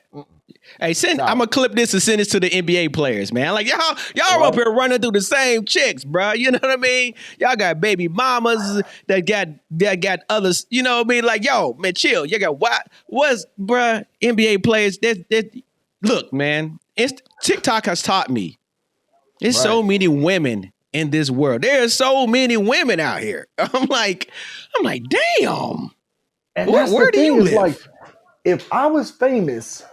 Hey, I'm gonna clip this and send this to the NBA players, man. Like y'all up here running through the same chicks, bro. You know what I mean? Y'all got baby mamas that got others. You know what I mean? Like, yo, man, chill. You got what's bro? NBA players. Look, man. TikTok has taught me. There's so many women in this world. There's so many women out here. I'm like, damn. And where do you live? Like, if I was famous,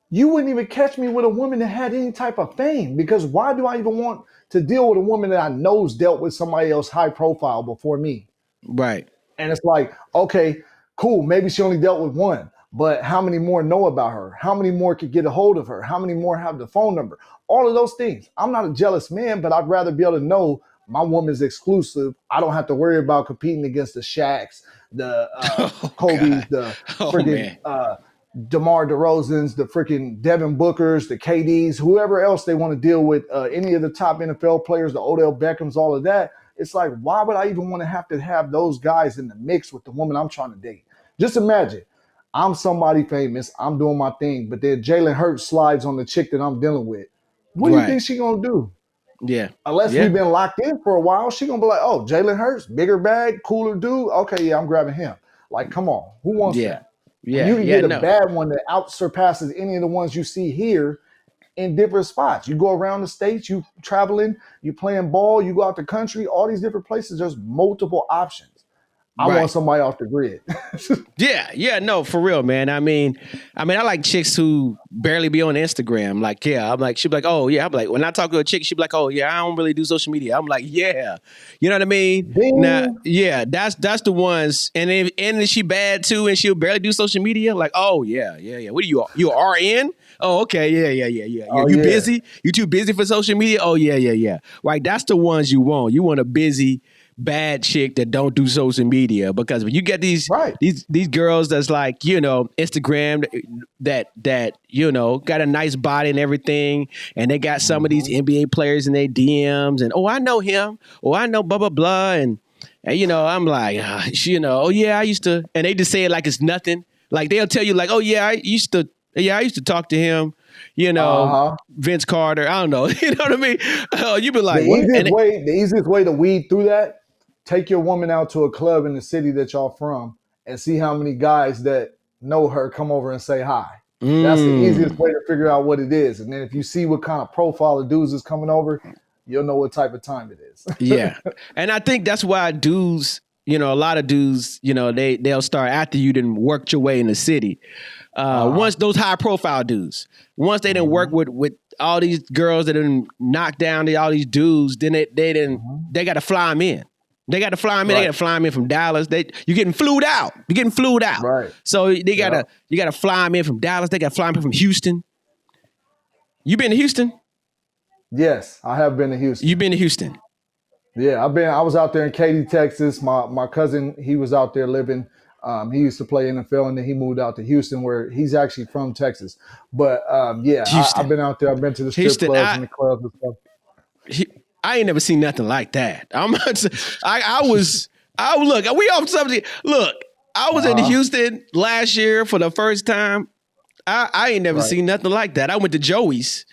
you wouldn't even catch me with a woman that had any type of fame, because why do I even want to deal with a woman that I know's dealt with somebody else high profile before me? Right. And it's like, okay, cool. Maybe she only dealt with one, but how many more know about her? How many more could get a hold of her? How many more have the phone number? All of those things. I'm not a jealous man, but I'd rather be able to know my woman's exclusive. I don't have to worry about competing against the Shaqs, the Kobe's, the friggin' DeMar DeRozans, the freaking Devin Bookers, the KDs, whoever else they want to deal with, any of the top NFL players, the Odell Beckhams, all of that. It's like, why would I even want to have those guys in the mix with the woman I'm trying to date? Just imagine, I'm somebody famous, I'm doing my thing, but then Jalen Hurts slides on the chick that I'm dealing with. What do you think she gonna do? Yeah. Unless we've been locked in for a while, she gonna be like, oh, Jalen Hurts, bigger bag, cooler dude. Okay, yeah, I'm grabbing him. Like, come on, who wants that? Yeah, you can get a bad one that out surpasses any of the ones you see here in different spots. You go around the states, you traveling, you playing ball, you go out the country, all these different places. There's multiple options. I want somebody off the grid. Yeah, no, for real, man. I mean, I like chicks who barely be on Instagram. Like, yeah, I'm like, she'd be like, oh yeah. I'm like, when I talk to a chick, she'd be like, oh yeah, I don't really do social media. I'm like, yeah, you know what I mean? Ding. Now, yeah, that's the ones. And if she bad too, and she'll barely do social media. Like, oh yeah. What are you? You RN? Oh, okay, yeah. Oh, you busy? You too busy for social media? Oh yeah. Like, that's the ones you want. You want a busy, bad chick that don't do social media, because when you get these girls that's like, you know, Instagram that you know got a nice body and everything, and they got some of these NBA players in their DMs, and I know him, I know blah blah blah, and you know, I'm like, you know, oh yeah, I used to, and they just say it like it's nothing. Like, they'll tell you like, oh yeah, I used to talk to him, you know, Vince Carter. I don't know, you know what I mean? You be like, the easiest way to weed through that. Take your woman out to a club in the city that y'all from and see how many guys that know her come over and say hi. That's the easiest way to figure out what it is. And then if you see what kind of profile of dudes is coming over, you'll know what type of time it is. Yeah. And I think that's why dudes, you know, a lot of dudes, you know, they'll start after you done worked your way in the city. Once those high profile dudes, once they done work with all these girls that done knock down all these dudes, then they got to fly them in. They got to fly them in. Right. They got to fly them in from Dallas. You're getting flued out. Right. So you got to fly them in from Dallas. They got to fly them in from Houston. You been to Houston? Yes, I have been to Houston. You've been to Houston? Yeah, I was out there in Katy, Texas. My cousin, he was out there living. He used to play NFL, and then he moved out to Houston, where he's actually from Texas. But I've been out there. I've been to the strip clubs and the clubs and stuff. I ain't never seen nothing like that. Look, we off subject. Look, I was in Houston last year for the first time. I ain't never seen nothing like that. I went to Joey's.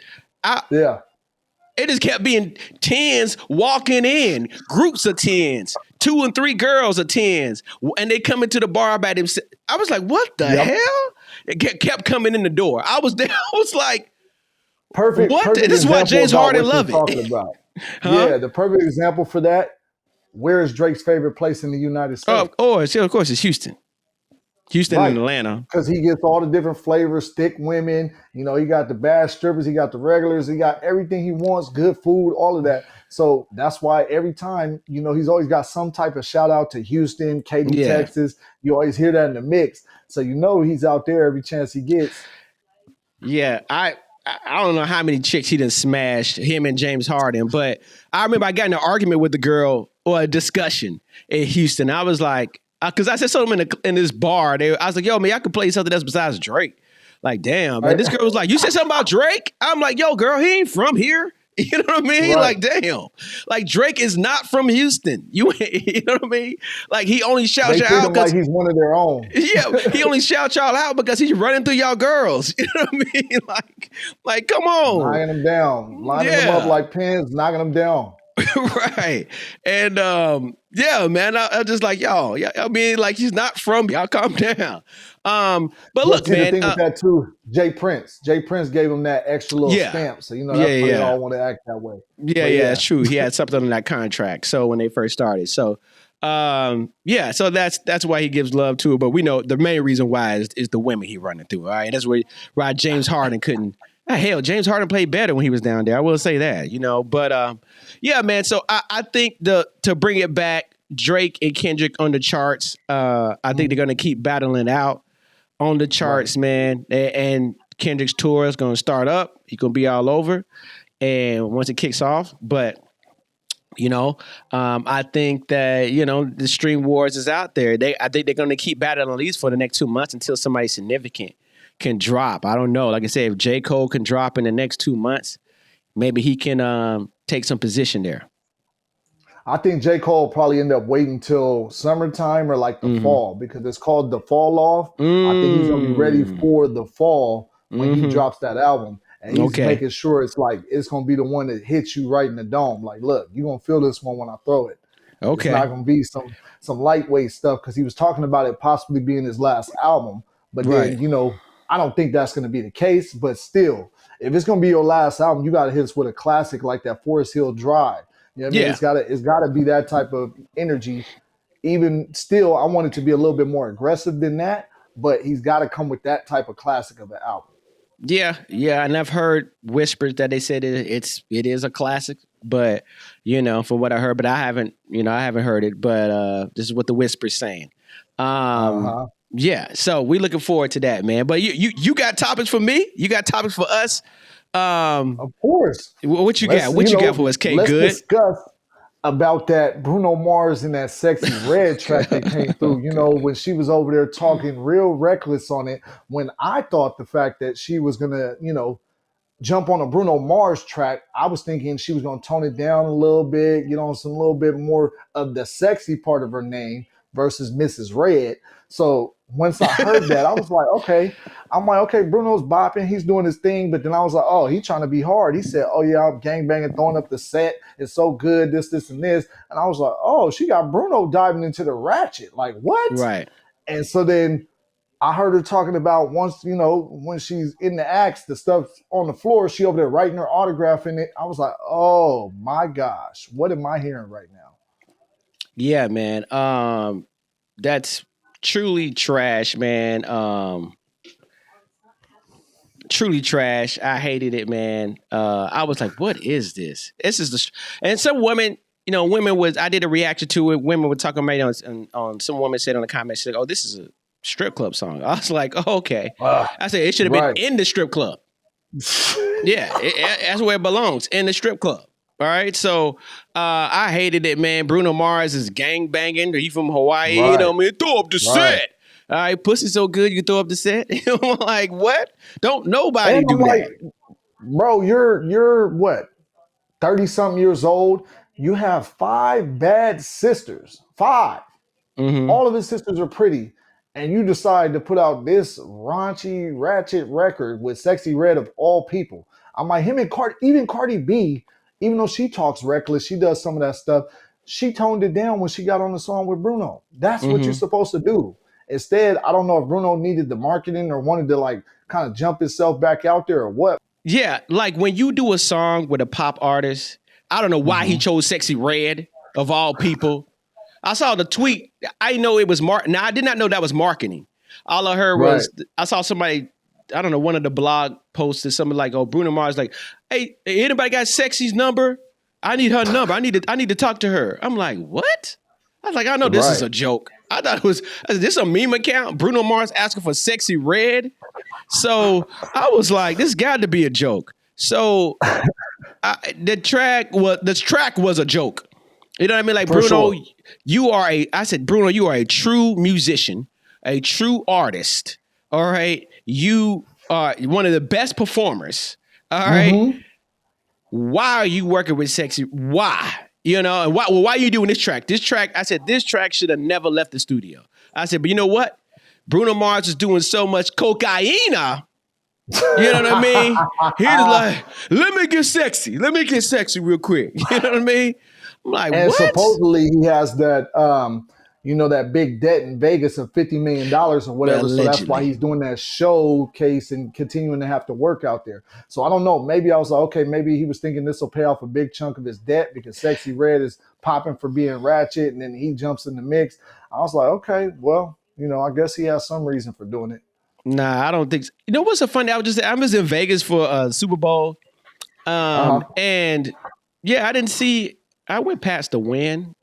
It just kept being 10s walking in, groups of 10s, 2 and 3 girls of 10s, and they come into the bar by themselves. I was like, what the hell? It kept coming in the door. I was there. I was like, perfect. This is why James Harden love it. Yeah, the perfect example for that. Where is Drake's favorite place in the United States? Of course, it's Houston. Houston and Atlanta. Because he gets all the different flavors, thick women. You know, he got the bad strippers, he got the regulars, he got everything he wants, good food, all of that. So that's why every time, you know, he's always got some type of shout out to Houston, Katy, Texas. You always hear that in the mix. So you know he's out there every chance he gets. Yeah, I don't know how many chicks he done smashed, him and James Harden, but I remember I got in an argument with the girl, or a discussion in Houston. I was like, because I said something in this bar. I was like, yo, man, I could play something else besides Drake. Like, damn, man. This girl was like, you said something about Drake? I'm like, yo, girl, he ain't from here. You know what I mean? Right. Like, damn. Like, Drake is not from Houston. You know what I mean? Like, he only shouts you out because he's one of their own. Yeah, he only shouts y'all out because he's running through y'all girls. You know what I mean? Like, come on. Knocking them down. Lining them up like pins, knocking them down. Right. And man, I just like, y'all. Yeah, I mean, like, he's not from y'all. Calm down. But look, man. The thing with that too, Jay Prince gave him that extra little stamp. So, you know, that's why they all want to act that way. Yeah, it's true. He had something on that contract. So when they first started. So so that's why he gives love to it. But we know the main reason why is the women he running through. All right. That's why James Harden couldn't. Hell, James Harden played better when he was down there. I will say that, you know. But man. So I think to bring it back, Drake and Kendrick on the charts. I think they're gonna keep battling out on the charts, man. And Kendrick's tour is gonna start up. He's gonna be all over, and once it kicks off, but. You know, I think that, you know, the stream wars is out there. I think they're going to keep battling on these for the next 2 months until somebody significant can drop. I don't know. Like I said, if J. Cole can drop in the next 2 months, maybe he can take some position there. I think J. Cole probably end up waiting till summertime or like the fall, because it's called the fall off. I think he's gonna be ready for the fall when he drops that album. And he's making sure it's gonna be the one that hits you right in the dome. Like, look, you're gonna feel this one when I throw it. It's not gonna be some lightweight stuff, because he was talking about it possibly being his last album. But then, I don't think that's gonna be the case. But still, if it's gonna be your last album, you gotta hit us with a classic like that Forest Hill Drive. You know what I mean? It's gotta be that type of energy. Even still, I want it to be a little bit more aggressive than that, but he's gotta come with that type of classic of an album. Yeah, and I've heard whispers that they said it is a classic, but from what I heard, but I haven't heard it, but this is what the whisper's saying. Yeah, so we're looking forward to that, man. But you got topics for me? You got topics for us? Of course. What you got? What you got for us, Kgood? Let's discuss about that Bruno Mars and that Sexyy Red track that came through, when she was over there talking real reckless on it, when I thought the fact that she was going to, jump on a Bruno Mars track, I was thinking she was going to tone it down a little bit, some little bit more of the sexy part of her name versus Mrs. Red. So once I heard that, I was like, okay. I'm like, okay, Bruno's bopping, he's doing his thing. But then I was like, oh, he's trying to be hard. He said, oh yeah, I'm gangbanging, throwing up the set. It's so good, this, and this. And I was like, oh, she got Bruno diving into the ratchet. Like, what? Right. And so then I heard her talking about once, when she's in the acts, the stuff on the floor, she over there writing her autograph in it. I was like, oh my gosh, what am I hearing right now? Yeah, man. That's truly trash, man. Truly trash. I hated it, man. I was like, what is this? This is and some women, I did a reaction to it. Women were talking about it on some woman said on the comments, said, oh, this is a strip club song. I was like, oh, okay. I said it should have been in the strip club. Yeah, that's where it belongs, in the strip club. All right, so I hated it, man. Bruno Mars is gang banging. He from Hawaii, man. Throw up the set. All right, pussy so good you can throw up the set. I'm like, what? Don't nobody do that. Bro, you're what? 30-something years old. You have 5 bad sisters. 5. All of his sisters are pretty. And you decide to put out this raunchy, ratchet record with Sexyy Red of all people. I'm like, him and Cardi B, even though she talks reckless, she does some of that stuff, she toned it down when she got on the song with Bruno. That's what you're supposed to do. Instead, I don't know if Bruno needed the marketing or wanted to kind of jump himself back out there or what. Yeah, like when you do a song with a pop artist, I don't know why he chose Sexyy Red of all people. I saw the tweet. I know it was Now, I did not know that was marketing. All I heard was, I saw somebody, I don't know, one of the blog posted something like, oh, Bruno Mars, like, hey, anybody got Sexy's number? I need her number. I need to talk to her. I'm like, what? I was like, I know this is a joke. I thought is this a meme account? Bruno Mars asking for Sexyy Red? So I was like, this got to be a joke. So the track was a joke. You know what I mean? Like, for Bruno, sure. I said, Bruno, you are a true musician, a true artist. All right. You are one of the best performers. All right. Why are you working with Sexyy? Why? And why are you doing this track? This track should have never left the studio. I said, but you know what? Bruno Mars is doing so much cocaine. You know what I mean? He's like, let me get sexy real quick. You know what I mean? I'm like, and what? Supposedly he has that, that big debt in Vegas of $50 million or whatever. Allegedly. So that's why he's doing that showcase and continuing to have to work out there. So I don't know. Maybe I was like, okay, maybe he was thinking this will pay off a big chunk of his debt because Sexyy Red is popping for being ratchet, and then he jumps in the mix. I was like, okay, well, I guess he has some reason for doing it. Nah, I don't think so. You know what's so funny? I was in Vegas for Super Bowl. And yeah, I went past the win,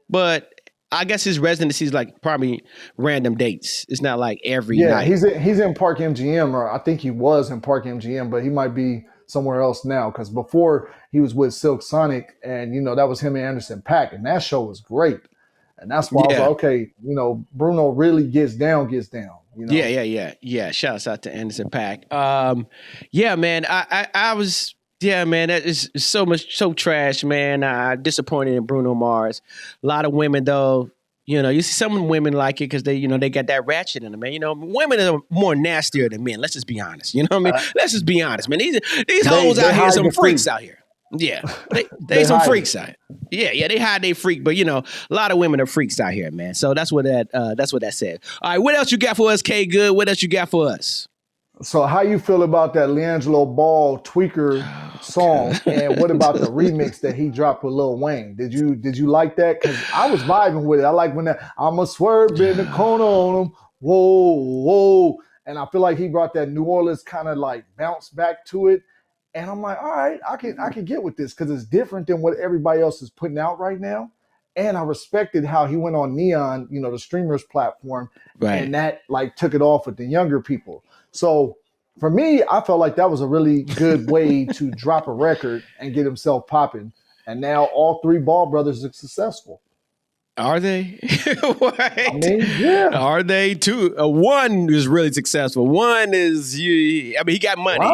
but I guess his residency is like probably random dates. It's not like every night. Yeah, he's in Park MGM, or I think he was in Park MGM, but he might be somewhere else now, because before he was with Silk Sonic, and that was him and Anderson .Paak, and that show was great. And that's why I was like, okay, Bruno really gets down. Yeah. Shouts out to Anderson .Paak. Yeah, man. I was Yeah, man, that is so trash, man. Disappointed in Bruno Mars. A lot of women, though, you see some women like it because they got that ratchet in them, man. Women are more nastier than men. Let's just be honest. You know what I mean? Let's just be honest, man. These hoes out here, some freaks out here. Yeah, they some freaks out here. Yeah, they hide they freak, but a lot of women are freaks out here, man. So that's what that said. All right, what else you got for us, Kgood? What else you got for us? So how you feel about that Leangelo Ball Tweaker song, and what about the remix that he dropped with Lil Wayne? Did you like that? Because I was vibing with it. I like when I'm a swerve in the corner on him, whoa, and I feel like he brought that New Orleans kind of like bounce back to it, and I'm like, all right, I can get with this because it's different than what everybody else is putting out right now. And I respected how he went on Neon, the streamers platform, right, and that like took it off with the younger people. So for me, I felt like that was a really good way to drop a record and get himself popping. And now all three Ball brothers are successful. Are they? I mean, yeah. Are they too? One is really successful. One is, he got money.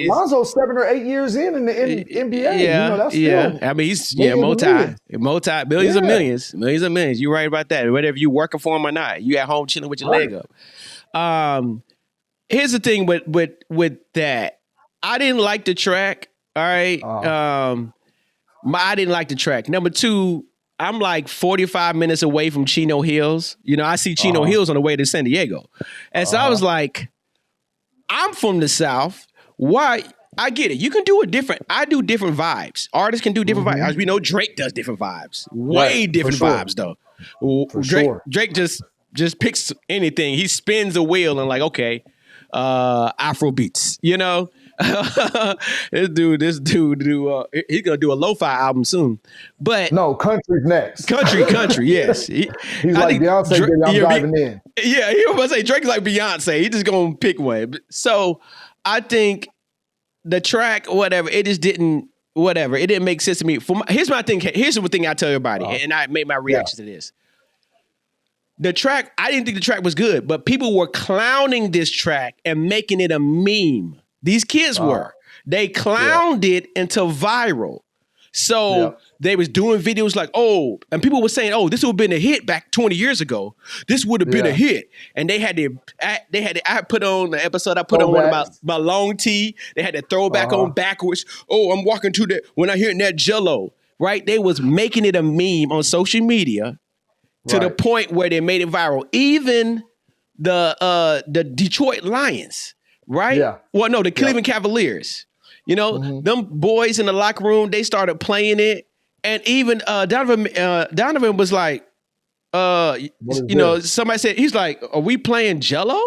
Lonzo's 7 or 8 years in the NBA. Yeah, that's still I mean, he's multi-billions of millions. You're right about that. Whether you're working for him or not, you at home chilling with your leg up. Here's the thing with that. I didn't like the track. All right. I didn't like the track. Number two, I'm like 45 minutes away from Chino Hills. I see Chino Hills on the way to San Diego. And so I was like, I'm from the South. Why? I get it. You can do I do different vibes. Artists can do different vibes. As we know, Drake does different vibes. Way different vibes, though. Drake just picks anything. He spins the wheel and like, okay, Afro beats, this dude, he's gonna do a lo-fi album soon. But no, country's next. Country, yes. He's like Beyonce. I'm diving in. Yeah, he was gonna say Drake's like Beyonce. He just gonna pick one. So I think the track, whatever, it just didn't. Whatever, it didn't make sense to me. Here's my thing. Here's the thing I tell everybody, and I made my reaction to this. The track, I didn't think the track was good, but people were clowning this track and making it a meme. These kids were. They clowned it into viral. So they was doing videos like, and people were saying, this would have been a hit back 20 years ago. This would have been a hit. And they had to, I put on the episode, I put on one about long T. They had to throw back on backwards. I'm walking to when I hear that Jello, right? They was making it a meme on social media. To the point where they made it viral. Even the Detroit Lions, right? Yeah. Well, no, the Cleveland Cavaliers. Them boys in the locker room, they started playing it. And even Donovan was like, somebody said, he's like, are we playing Jello?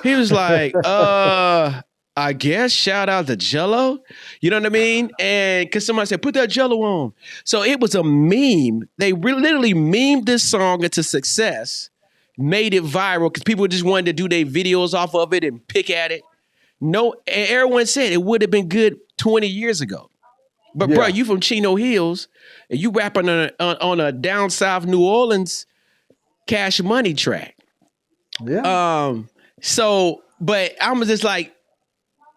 He was like, I guess, shout out to Jello. You know what I mean? And because somebody said, put that Jello on. So it was a meme. They literally memed this song into success, made it viral because people just wanted to do their videos off of it and pick at it. No, and everyone said it would have been good 20 years ago. But bro, you from Chino Hills and you rapping on a down south New Orleans Cash Money track. Yeah. But I'm just like,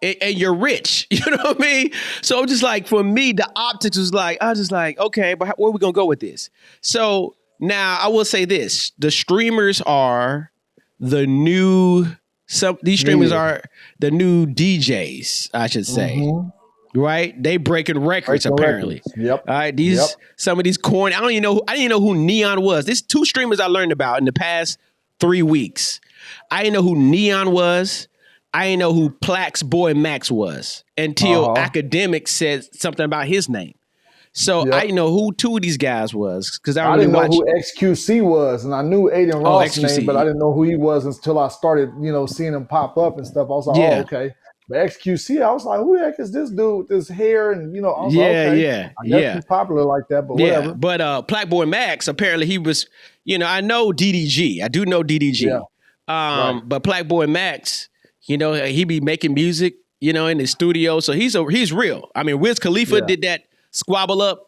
and you're rich, you know what I mean? So just like for me, the optics was like, I was just like, okay, but where are we gonna go with this? So now I will say this: the streamers are the new. These streamers are the new DJs, I should say. Right? They breaking records apparently. Yep. All right. Some of these corny. I didn't even know who Neon was. There's two streamers I learned about in the past 3 weeks. I didn't know who Neon was. I didn't know who Plaque's boy Max was until Academic said something about his name. So I didn't know who two of these guys was because I didn't know who XQC was, and I knew Aiden Ross' name, but I didn't know who he was until I started, seeing him pop up and stuff. I was like, okay. But XQC, I was like, who the heck is this dude with this hair? And I was like, okay. I guess he's popular like that, but whatever. But Plaque Boy Max, apparently he was, I know DDG. I do know DDG. Yeah. But Plaque Boy Max, he be making music, in the studio. So he's real. I mean, Wiz Khalifa did that Squabble Up.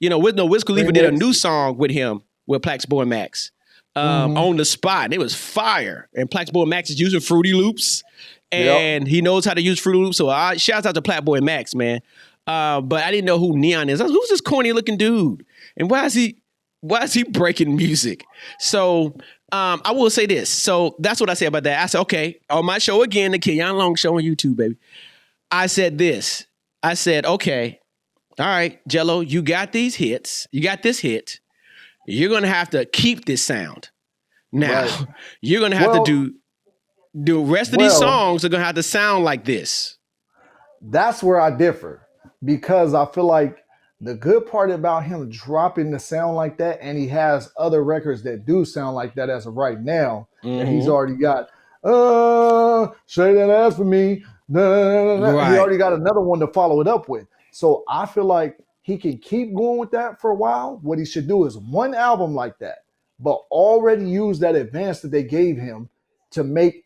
Wiz Khalifa did a new song with him, with Plaque's Boy Max, on the spot. And it was fire. And Plaque's Boy Max is using Fruity Loops. and he knows how to use Fruit Loops. So shouts out to Platboy Max, man. But I didn't know who Neon is. Who's this corny looking dude? And why is he breaking music? So I will say this. So that's what I say about that. I said, okay, on my show again, the Kenyon Long show on YouTube, baby. I said this. I said, okay, all right, Jello, you got these hits. You got this hit. You're going to have to keep this sound. Now, you're going to have to do the rest of these songs are going to have to sound like this. That's where I differ, because I feel like the good part about him dropping the sound like that, and he has other records that do sound like that as of right now, that he's already got, shake that ass for me. Right. He already got another one to follow it up with. So I feel like he can keep going with that for a while. What he should do is one album like that, but already use that advance that they gave him to make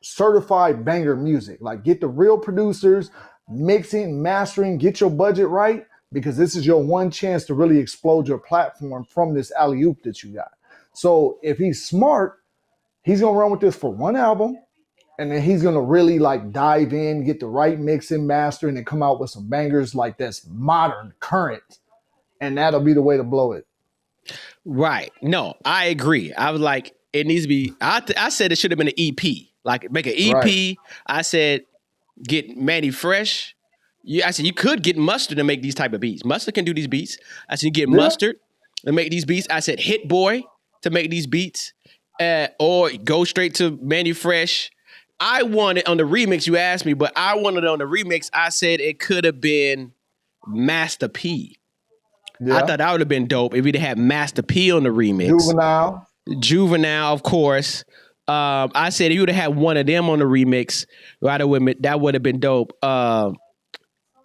certified banger music. Like, get the real producers, mixing, mastering, get your budget right, because this is your one chance to really explode your platform from this alley-oop that you got. So if he's smart, he's going to run with this for one album, and then he's going to really like dive in, get the right mix and master, and then come out with some bangers like that's modern, current, and that'll be the way to blow it. Right. No, I agree. I was like, it needs to be, I said it should have been an EP. Like, make an EP. Right. I said, get Manny Fresh. I said, you could get Mustard to make these type of beats. Mustard can do these beats. I said, you get Mustard to make these beats. I said, Hit Boy to make these beats. Or go straight to Manny Fresh. I wanted on the remix, you asked me, but I wanted on the remix, I said it could have been Master P. Yeah. I thought that would have been dope if we'd had Master P on the remix. Juvenile, of course. I said if you would have had one of them on the remix, right away, that would have been dope. But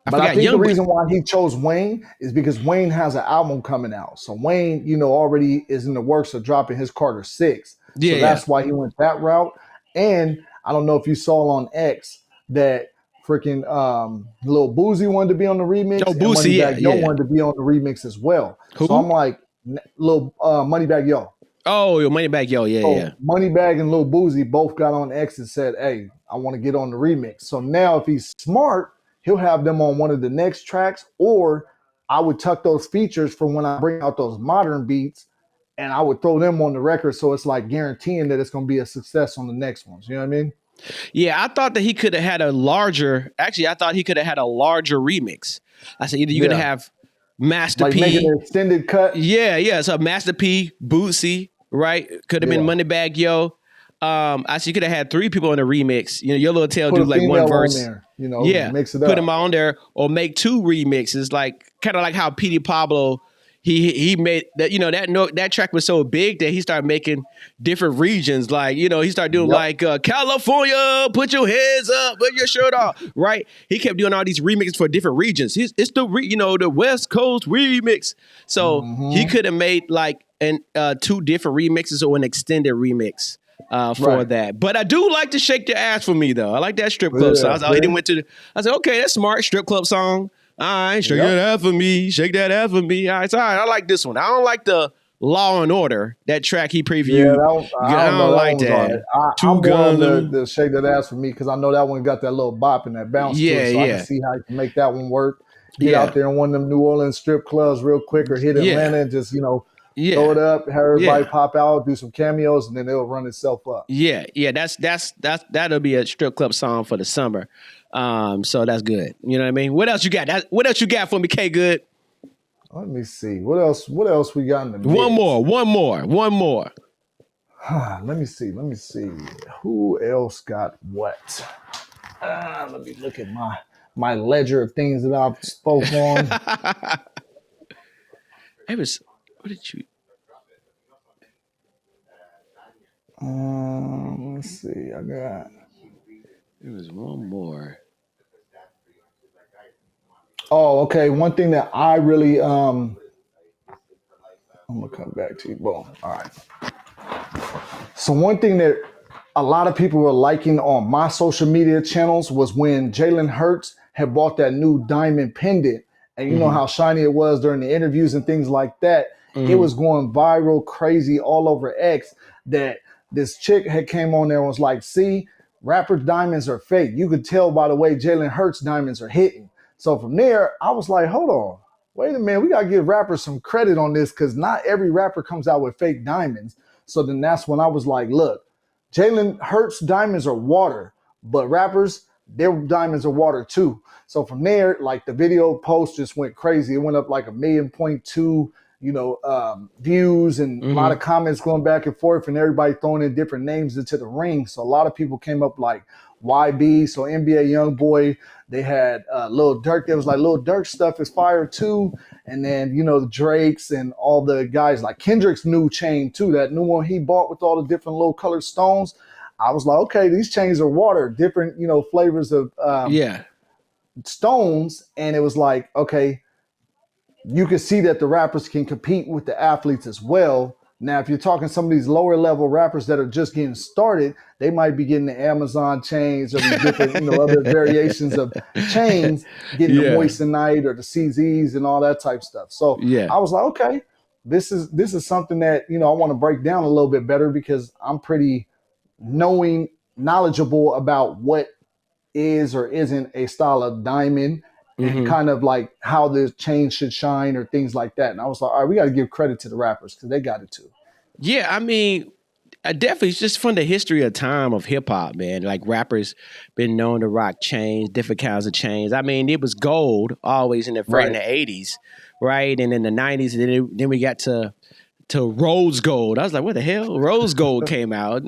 I think the reason why he chose Wayne is because Wayne has an album coming out. So Wayne, already is in the works of dropping his Carter 6. Yeah, so that's why he went that route. And I don't know if you saw on X that freaking Lil Boosie wanted to be on the remix. Oh, Boosie, Yo wanted to be on the remix as well. Who? So I'm like, Lil Moneybagg Yo. Oh, your Moneybagg Yo, yeah. Moneybagg and Lil Boosie both got on X and said, hey, I want to get on the remix. So now if he's smart, he'll have them on one of the next tracks, or I would tuck those features for when I bring out those modern beats, and I would throw them on the record, so it's like guaranteeing that it's going to be a success on the next ones. You know what I mean? Yeah, I thought that he could have had a larger remix. I said either you're going to have Master like P. Like making an extended cut? Yeah. So Master P, Boosie, right? Could have been Moneybagg Yo. I said you could have had 3 people on the remix. Your little tail do like one verse. On there, mix it up. Put them on there, or make 2 remixes, like kind of like how Petey Pablo. He made that, that track was so big that he started making different regions. Like, he started doing like California, put your hands up, put your shirt off, right? He kept doing all these remixes for different regions. It's the West Coast remix. So he could have made like 2 different remixes or an extended remix for that. But I do like to Shake Your Ass for Me, though. I like that strip club song. I said, okay, that's smart, strip club song. All right, shake that ass for me. Shake that ass for me. All right, it's all right. I like this one. I don't like the Law and Order, that track he previewed. I don't like that. I'm going to Shake That Ass for Me because I know that one got that little bop and that bounce to it, so I can see how you can make that one work. Get out there in one of them New Orleans strip clubs real quick, or hit Atlanta and just, throw it up, have everybody pop out, do some cameos, and then it'll run itself up. Yeah. That'll be a strip club song for the summer. So that's good. You know what I mean? What else you got? What else you got for me, Kgood? Let me see. What else we got in the mix? One more. Let me see. Who else got what? Let me look at my ledger of things that I've spoke on. What did you? Let's see. There was one more. Oh, okay. One thing that I really I'm gonna come back to you. Boom. All right. So one thing that a lot of people were liking on my social media channels was when Jalen Hurts had bought that new diamond pendant, and you know how shiny it was during the interviews and things like that. It was going viral, crazy all over X, that this chick had came on there and was like, see, Rapper diamonds are fake. You could tell by the way Jalen Hurts diamonds are hitting. So from there, I was like, hold on, wait a minute, we gotta give rappers some credit on this because not every rapper comes out with fake diamonds. So then that's when I was like, look, Jalen Hurts diamonds are water, but rappers, their diamonds are water too. So from there, like the video post just went crazy. It went up like 1.2 million, views and a lot of comments going back and forth and everybody throwing in different names into the ring. So a lot of people came up like YB, so NBA Youngboy. They had Lil Durk. There was like Lil Durk stuff is fire too. And then, the Drakes and all the guys like Kendrick's new chain too, that new one he bought with all the different little colored stones. I was like, okay, these chains are water, different, flavors of stones. And it was like, okay, you can see that the rappers can compete with the athletes as well. Now, if you're talking some of these lower level rappers that are just getting started, they might be getting the Amazon chains or these different, other variations of chains, getting the Moissanite or the CZs and all that type stuff. So I was like, okay, this is something that, I want to break down a little bit better because I'm pretty knowledgeable about what is or isn't a style of diamond and kind of like how the chain should shine or things like that. And I was like, all right, we got to give credit to the rappers because they got it too. Yeah, I mean, definitely it's just from the history of time of hip hop, man. Like rappers been known to rock chains, different kinds of chains. I mean, it was gold always in the 80s, right? And in the 90s, and then we got to rose gold. I was like, what the hell? Rose gold came out.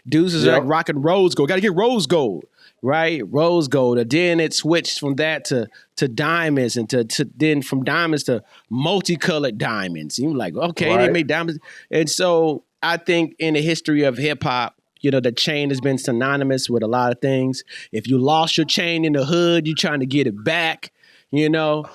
Dudes is like rocking rose gold. Got to get rose gold. Right, rose gold, and then it switched from that to diamonds, and to then from diamonds to multicolored diamonds. You're like, okay, they made diamonds, and so I think in the history of hip hop, the chain has been synonymous with a lot of things. If you lost your chain in the hood, you're trying to get it back. People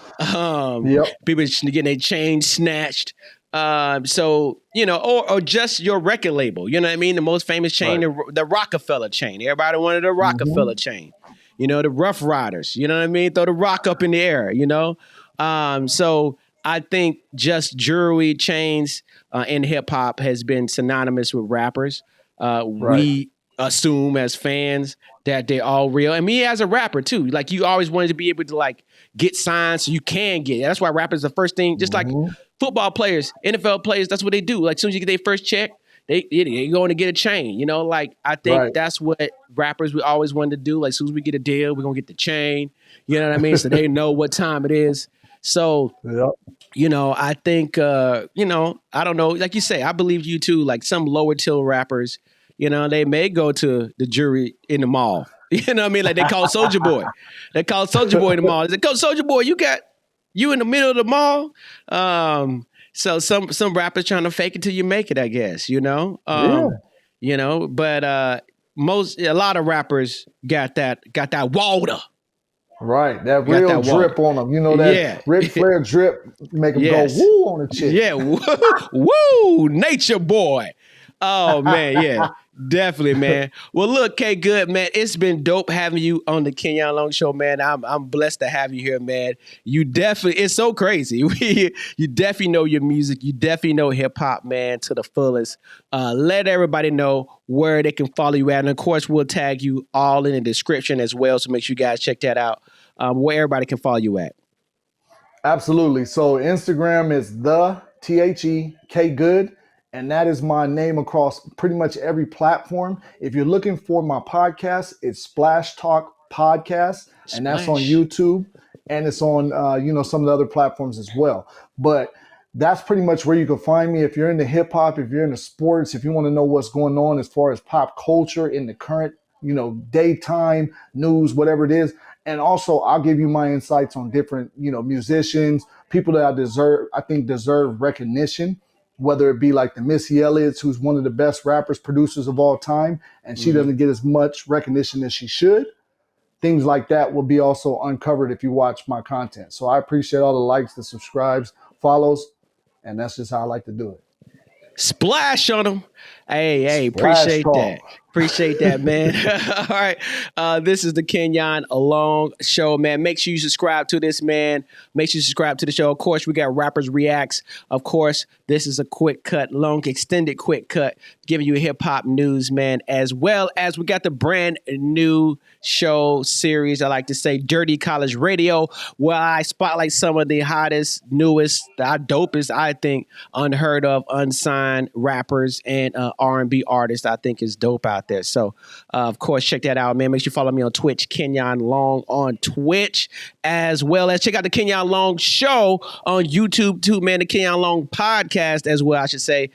getting their chain snatched. So, or just your record label, you know what I mean? The most famous chain, the Rockefeller chain. Everybody wanted a Rockefeller chain, the Rough Riders, you know what I mean? Throw the rock up in the air, So I think just jewelry chains in hip hop has been synonymous with rappers. We assume as fans that they're all real. And me as a rapper too, like you always wanted to be able to like get signed so you can get it. That's why rappers the first thing, just like football players, NFL players, that's what they do. Like as soon as you get their first check, they going to get a chain, like I think that's what rappers we always wanted to do. Like as soon as we get a deal, we're going to get the chain, you know what I mean? So they know what time it is. So, I think, I don't know, like you say, I believe you too, like some lower tier rappers, they may go to the jury in the mall. You know what I mean? Like they call Soulja Boy. They call Soulja Boy in the mall. They say, go Soulja Boy, you in the middle of the mall. So some rappers trying to fake it till you make it, I guess, but a lot of rappers got that water. Right, that real drip on them. That Ric Flair drip make them go woo on the chick. Yeah, woo, nature boy. Oh man, yeah, definitely, man. Well, look, Kgood, man, it's been dope having you on the Kenyon Long Show, man. I'm blessed to have you here, man. It's so crazy. You definitely know your music. You definitely know hip hop, man, to the fullest. Let everybody know where they can follow you at, and of course, we'll tag you all in the description as well. So make sure you guys check that out. Where everybody can follow you at. Absolutely. So Instagram is the Kgood. And that is my name across pretty much every platform. If you're looking for my podcast, it's SplashTalk Podcast. And that's on YouTube. And it's on, some of the other platforms as well. But that's pretty much where you can find me. If you're into hip hop, if you're into sports, if you want to know what's going on as far as pop culture in the current, daytime news, whatever it is. And also I'll give you my insights on different, musicians, people that I think deserve recognition. Whether it be like the Missy Elliott's, who's one of the best rappers, producers of all time, and she doesn't get as much recognition as she should. Things like that will be also uncovered if you watch my content. So I appreciate all the likes, the subscribes, follows, and that's just how I like to do it. Splash on them. Hey, appreciate that. Appreciate that, man. All right. This is the Kenyon Long Show, man. Make sure you subscribe to this, man. Make sure you subscribe to the show. Of course, we got Rappers Reacts. Of course, this is a quick cut, long, extended quick cut, giving you hip hop news, man, as well as we got the brand new show series, I like to say, Dirty College Radio, where I spotlight some of the hottest, newest, the dopest, I think, unheard of, unsigned rappers and R&B artists. I think is dope out there. So, of course, check that out, man. Make sure you follow me on Twitch, Kenyon Long on Twitch, as well as check out the Kenyon Long Show on YouTube too, man. The Kenyon Long Podcast as well, I should say.